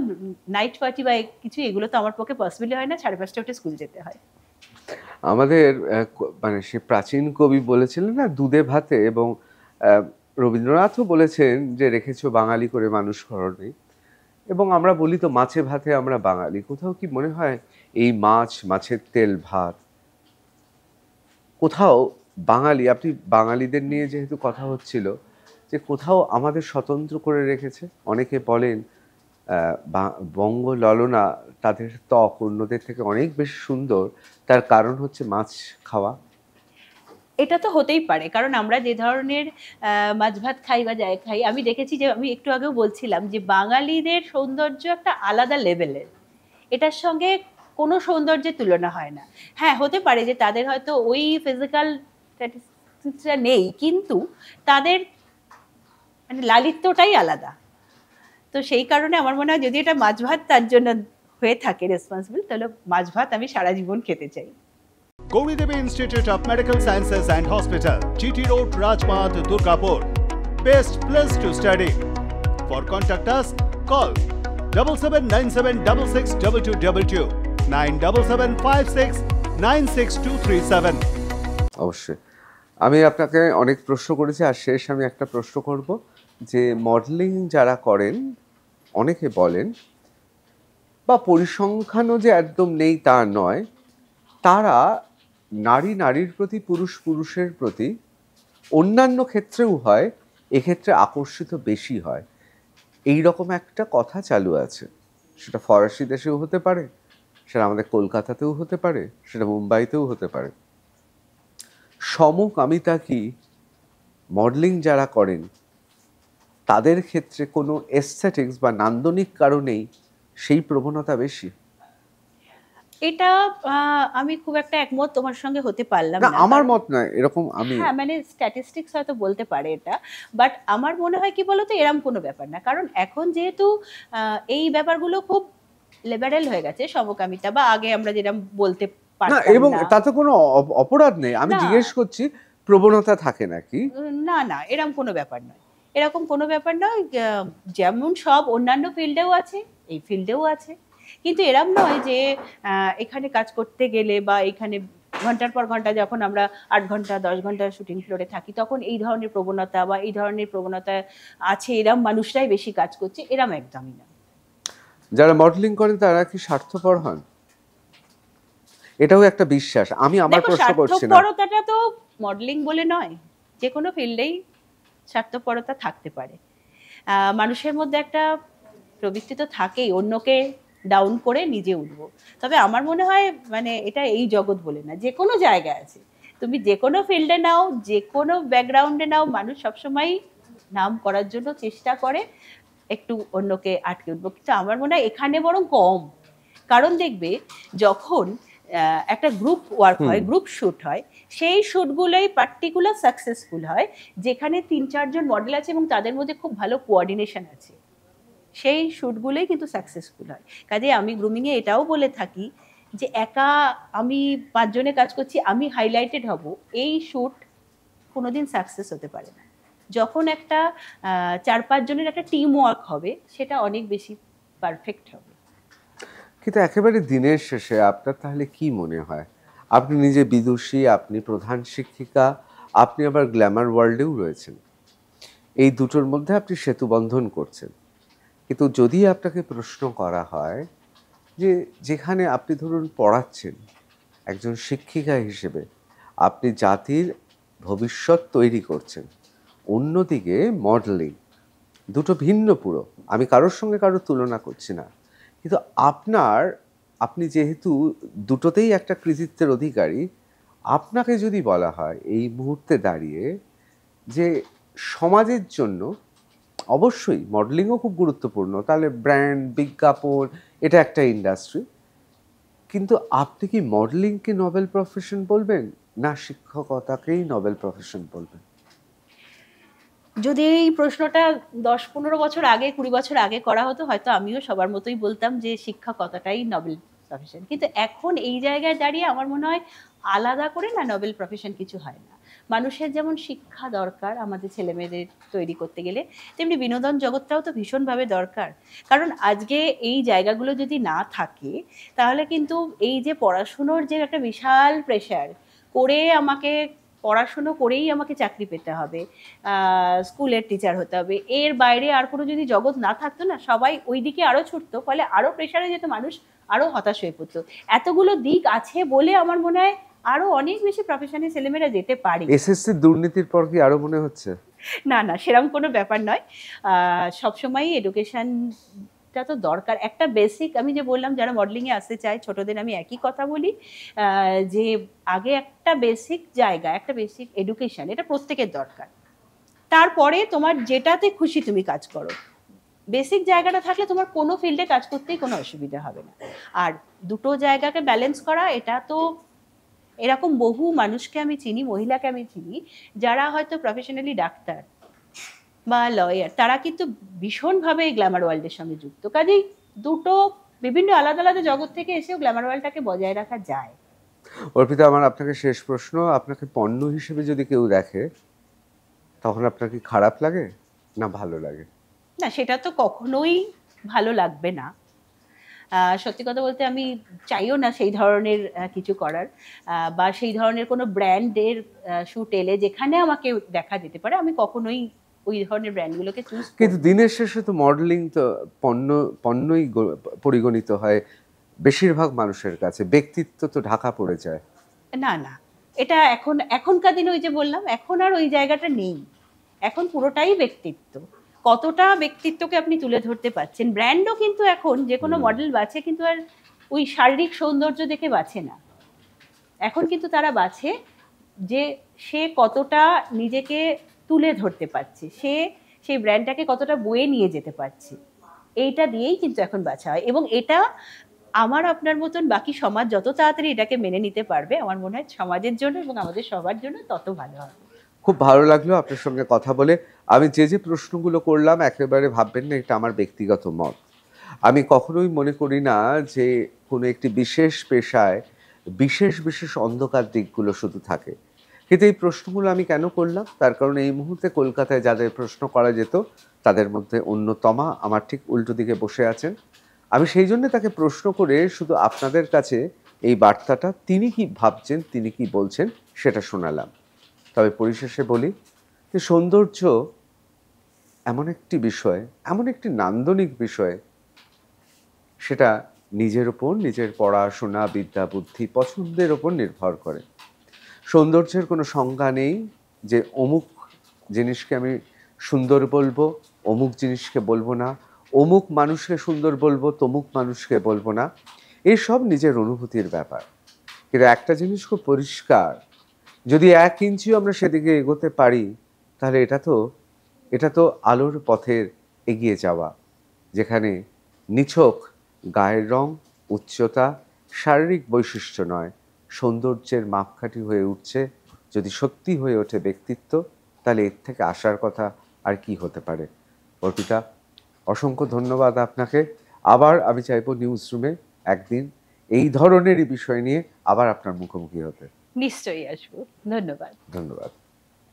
নাইট পার্টি বা কিছু, এগুলো তো আমার পক্ষে পসিবল হয় না, 5:30টায় উঠে স্কুল যেতে হয়। আমাদের মানে সে প্রাচীন কবি বলেছিলেন না, দুধে ভাতে, এবং রবীন্দ্রনাথও বলেছেন যে রেখেছো বাঙালি করে মানুষ করনি, এবং আমরা বলি তো মাছে ভাতে আমরা বাঙালি। কোথাও কি মনে হয় এই মাছ, মাছের তেল, ভাত, কোথাও বাঙালি, আপনি বাঙালিদের নিয়ে যেহেতু কথা হচ্ছিল, যে কোথাও আমাদের স্বতন্ত্র করে রেখেছে? অনেকে বলেন বঙ্গ ললনা, তাদের ত্বক অন্যদের থেকে অনেক বেশি সুন্দর, তার কারণ হচ্ছে মাছ খাওয়া। এটা তো হতেই পারে, কারণ আমরা যে ধরনের মাছ ভাত খাই বা যাই খাই, আমি দেখেছি যে, আমি একটু আগেও বলছিলাম যে বাঙালিদের সৌন্দর্য একটা আলাদা লেভেলের, এটার সঙ্গে কোনো সৌন্দর্যের তুলনা হয় না। হ্যাঁ, হতে পারে যে তাদের হয়তো ওই ফিজিক্যাল স্ট্যাটিস্টিক্সটা নেই, কিন্তু তাদের মানে লালিত্যটাই আলাদা। তো সেই কারণে আমার মনে হয় যদি এটা মাছ ভাত তার জন্য হয়ে থাকে রেসপন্সিবল, তাহলে মাছ ভাত আমি সারা জীবন খেতে চাই। Gauridevi Institute of Medical Sciences and Hospital, GT Road, Rajpath, Durgapur. Best place to study. For contact us, call 7797662222, 9775696237. অবশ্যই। আমি আপনাকে অনেক প্রশ্ন করেছি, আর শেষ আমি একটা প্রশ্ন করব, যে মডেলিং যারা করেন, অনেকে বলেন, বা পরিসংখ্যানও যে একদম নেই তা নয়, তারা নারীর প্রতি, পুরুষের প্রতি, অন্যান্য ক্ষেত্রেও হয়, এক্ষেত্রে আকর্ষিত বেশি হয়, এই রকম একটা কথা চালু আছে। সেটা ফরাসি দেশেও হতে পারে, সেটা আমাদের কলকাতাতেও হতে পারে, সেটা মুম্বাইতেও হতে পারে। সমকামিতা কি মডেলিং যারা করেন তাদের ক্ষেত্রে কোনো এস্থেটিক্স বা নান্দনিক কারণেই সেই প্রবণতা বেশি? এটা আমি খুব একটা একমত তোমার সঙ্গে হতে পারলাম না, না। আমার মত নয়, এরকম আমি, হ্যাঁ, মানে স্ট্যাটিস্টিক্স হয়তো বলতে পারে এটা, বাট আমার মনে হয় কি বলতো, এরম কোনো ব্যাপার না। কারণ এখন যেহেতু এই ব্যাপারগুলো খুব লিবারেল হয়ে গেছে, সমকামিতা, বা আগে আমরা যেরকম বলতে না, পারতাম এবং না। তাতে কোনো অপরাধ নেই। আমি না। জিজ্ঞেস করছি প্রবণতা থাকে নাকি? না না, এরকম কোনো ব্যাপার নয়, এরকম কোনো ব্যাপার নয়। যেমন সব অন্যান্য ফিল্ডেও আছে, এই ফিল্ডেও আছে, কিন্তু এরম নয় যে এখানে কাজ করতে গেলে বা এখানে ঘন্টার পর ঘন্টা, যখন আমরা 8 ঘন্টা 10 ঘন্টা শুটিং ফ্লোরে থাকি, তখন এই ধরনের প্রবণতা বা এই ধরনের প্রবণতা আছে, এরম মানুষরাই বেশি কাজ করছে, এরম একদমই না। যারা মডেলিং করেন তারা কি স্বার্থপর হন? এটাও একটা বিশ্বাস। আমি আমার দেখো, প্রশ্ন করছি না। স্বার্থপরতাটা তো মডেলিং বলে নয়, যে কোনো ফিল্ডেই স্বার্থপরতা থাকতে পারে। মানুষের মধ্যে একটা প্রবৃত্তি তো থাকেই, অন্যকে ডাউন করে নিজে উঠবো। তবে আমার মনে হয় মানে এটা এই জগৎ বলে না, যে কোনো জায়গায় আছে, তুমি যে কোনো ফিল্ডে নাও, যে কোনো ব্যাকগ্রাউন্ডে নাও, মানুষ সবসময় নাম করার জন্য চেষ্টা করে একটু অন্যকে আটকে উঠবো। কিন্তু আমার মনে হয় এখানে বরং কম। কারণ দেখবে, যখন একটা গ্রুপ ওয়ার্ক হয়, গ্রুপ শ্যুট হয়, সেই শ্যুটগুলোই পার্টিকুলার সাকসেসফুল হয় যেখানে 3-4 জন মডেল আছে এবং তাদের মধ্যে খুব ভালো কোঅর্ডিনেশন আছে, সেই শ্যুটগুলোই কিন্তু সাকসেসফুল হয়। কাজে আমি গ্রুমিংয়ে এটাও বলে থাকি যে একা আমি 5 জনে কাজ করছি, আমি হাইলাইটেড হব, এই শ্যুট কোনোদিন সাকসেস হতে পারে না। যখন একটা 4-5 জনের একটা টিম ওয়ার্ক হবে, সেটা অনেক বেশি পারফেক্ট হবে। কিন্তু একেবারে দিনের শেষে আপনার তাহলে কি মনে হয়? আপনি নিজে বিদুষী, আপনি প্রধান শিক্ষিকা, আপনি আবার গ্ল্যামার ওয়ার্ল্ডেও রয়েছেন। এই দুটোর মধ্যে আপনি সেতু বন্ধন করছেন। কিন্তু যদি আপনাকে প্রশ্ন করা হয় যে যেখানে আপনি ধরুন পড়াচ্ছেন, একজন শিক্ষিকা হিসেবে আপনি জাতির ভবিষ্যৎ তৈরি করছেন, অন্যদিকে মডেলিং, দুটো ভিন্ন পুরো, আমি কারোর সঙ্গে কারোর তুলনা করছি না, কিন্তু আপনি যেহেতু দুটোতেই একটা কৃতিত্বের অধিকারী, আপনাকে যদি বলা হয় এই মুহূর্তে দাঁড়িয়ে যে সমাজের জন্য অবশ্যই মডেলিংও খুব গুরুত্বপূর্ণ, তাহলে ব্র্যান্ড, বিজ্ঞাপন, এটা একটা ইন্ডাস্ট্রি, কিন্তু আপনি কি মডেলিংকে নোবেল প্রফেশন বলবেন, না শিক্ষকতাকেই নোবেল প্রফেশন বলবেন? যদি এই প্রশ্নটা 10-15 বছর আগে, 20 বছর আগে করা হতো, হয়তো আমিও সবার মতোই বলতাম যে শিক্ষকতাটাই নোবেল প্রফেশন। কিন্তু এখন এই জায়গায় দাঁড়িয়ে আমার মনে হয় আলাদা করে না নোবেল প্রফেশন কিছু হয় না। মানুষের যেমন শিক্ষা দরকার আমাদের ছেলেমেয়েদের তৈরি করতে গেলে, তেমনি বিনোদন জগৎটাও তো ভীষণভাবে দরকার। কারণ আজকে এই জায়গাগুলো যদি না থাকে, তাহলে কিন্তু এই যে পড়াশুনোর যে একটা বিশাল প্রেশার করে, পড়াশুনো করেই আমাকে চাকরি পেতে হবে, স্কুলের টিচার হতে হবে, এর বাইরে আর কোনো যদি জগৎ না থাকতো না, সবাই ওই দিকে আরও ছুটতো, ফলে আরও প্রেশারে যেত মানুষ, আরও হতাশ হয়ে পড়তো। এতগুলো দিক আছে বলে আমার মনে হয় আরও অনেক বেশি প্রফেশনে ছেলেমেয়েরা যেতে পারে। এসএসসি দুর্নীতির পর কি আরো মনে হচ্ছে? না না, সেরকম কোনো ব্যাপার নয়। সবসময়ই এডুকেশনটা তো দরকার। একটা বেসিক, আমি যে বললাম যারা মডেলিংয়ে আসতে চায় ছোটদের আমি একই কথা বলি, যে আগে একটা বেসিক জায়গা, একটা বেসিক এডুকেশন, এটা প্রত্যেকের দরকার। তারপরে তোমার যেটাতে খুশি তুমি কাজ করো, বেসিক জায়গাটা থাকলে তোমার কোনো ফিল্ডে কাজ করতেই কোনো অসুবিধা হবে না। আর দুটো জায়গাকে ব্যালেন্স করা, এটা তো এরকম বহু মানুষকে আমি চিনি, মহিলাকে আমি চিনি, যারা হয়তো প্রফেশনালি ডাক্তার বা লয়ার, তারা কিন্তু ভীষণভাবে এই গ্ল্যামার ওয়ার্ল্ডের সঙ্গে যুক্ত। কাজেই দুটো বিভিন্ন আলাদা আলাদা জগৎ থেকে এসেও গ্ল্যামার ওয়ার্ল্ডটাকে বজায় রাখা যায়। অর্পিতা, আমার আপনাকে শেষ প্রশ্ন, আপনাকে পণ্য হিসেবে যদি কেউ দেখে তখন আপনার কি খারাপ লাগে না ভালো লাগে? না, সেটা তো কখনোই ভালো লাগবে না। সত্যি কথা বলতে আমি চাইও না সেই ধরনের কিছু করার, বা সেই ধরনের কোনো ব্র্যান্ডের শ্যুট এলে যেখানে আমাকে দেখা যেতে পারে, আমি কখনোই ওই ধরনের ব্র্যান্ডগুলোকে চুজ করি। কিন্তু দিনের শেষে তো মডেলিং তো পণ্যই পরিগণিত হয় বেশিরভাগ মানুষের কাছে, ব্যক্তিত্ব তো ঢাকা পড়ে যায়। না না, এটা এখনকার দিনে ওই যে বললাম, এখন আর ওই জায়গাটা নেই। এখন পুরোটাই ব্যক্তিত্ব। কতটা ব্যক্তিত্বকে আপনি তুলে ধরতে পারছেন। ব্র্যান্ডও কিন্তু এখন যে কোনো মডেল বাছে কিন্তু আর ওই শারীরিক সৌন্দর্য দেখে বাছে না। এখন কিন্তু তারা বাছে যে সে কতটা নিজেকে তুলে ধরতে পারছে, সেই ব্র্যান্ডটাকে কতটা বয়ে নিয়ে যেতে পারছে, এইটা দিয়েই কিন্তু এখন বাছা হয়। এবং এটা আমার আপনার মতন বাকি সমাজ যত তাড়াতাড়ি এটাকে মেনে নিতে পারবে, আমার মনে হয় সমাজের জন্য এবং আমাদের সবার জন্য তত ভালো হবে। খুব ভালো লাগলো আপনার সঙ্গে কথা বলে। আমি যে প্রশ্নগুলো করলাম একেবারে ভাববেন না এটা আমার ব্যক্তিগত মত। আমি কখনোই মনে করি না যে কোনো একটি বিশেষ পেশায় বিশেষ অন্ধকার দিকগুলো শুধু থাকে। কিন্তু এই প্রশ্নগুলো আমি কেন করলাম, তার কারণ এই মুহূর্তে কলকাতায় যাদের প্রশ্ন করা যেত তাদের মধ্যে অন্যতমা আমার ঠিক উল্টো দিকে বসে আছেন। আমি সেই জন্য তাকে প্রশ্ন করে শুধু আপনাদের কাছে এই বার্তাটা, তিনি কি ভাবছেন, তিনি কি বলছেন সেটা শোনালাম। তবে পরিশেষে বলি যে সৌন্দর্য এমন একটি বিষয়, এমন একটি নান্দনিক বিষয়, সেটা নিজের ওপর, নিজের পড়াশোনা, বিদ্যা, বুদ্ধি, পছন্দের ওপর নির্ভর করে। সৌন্দর্যের কোনো সংজ্ঞা নেই যে অমুক জিনিসকে আমি সুন্দর বলবো, অমুক জিনিসকে বলবো না, অমুক মানুষকে সুন্দর বলবো, তমুক মানুষকে বলবো না। এসব নিজের অনুভূতির ব্যাপার। কিন্তু একটা জিনিস খুব পরিষ্কার, যদি 1 ইঞ্চিও আমরা সেদিকে এগোতে পারি, তাহলে এটা তো আলোর পথের এগিয়ে যাওয়া, যেখানে নিছক গায়ের রং, উচ্চতা, শারীরিক বৈশিষ্ট্য নয়, সৌন্দর্যের মাপকাঠি হয়ে উঠছে যদি সত্যি হয়ে ওঠে ব্যক্তিত্ব, তাহলে এর থেকে আসার কথা আর কি হতে পারে। অর্পিতা, অসংখ্য ধন্যবাদ আপনাকে। আবার আমি চাইবো নিউজ রুমে একদিন এই ধরনেরই বিষয় নিয়ে আবার আপনার মুখোমুখি হতে। নিশ্চয়ই আসবো। ধন্যবাদ। ধন্যবাদ।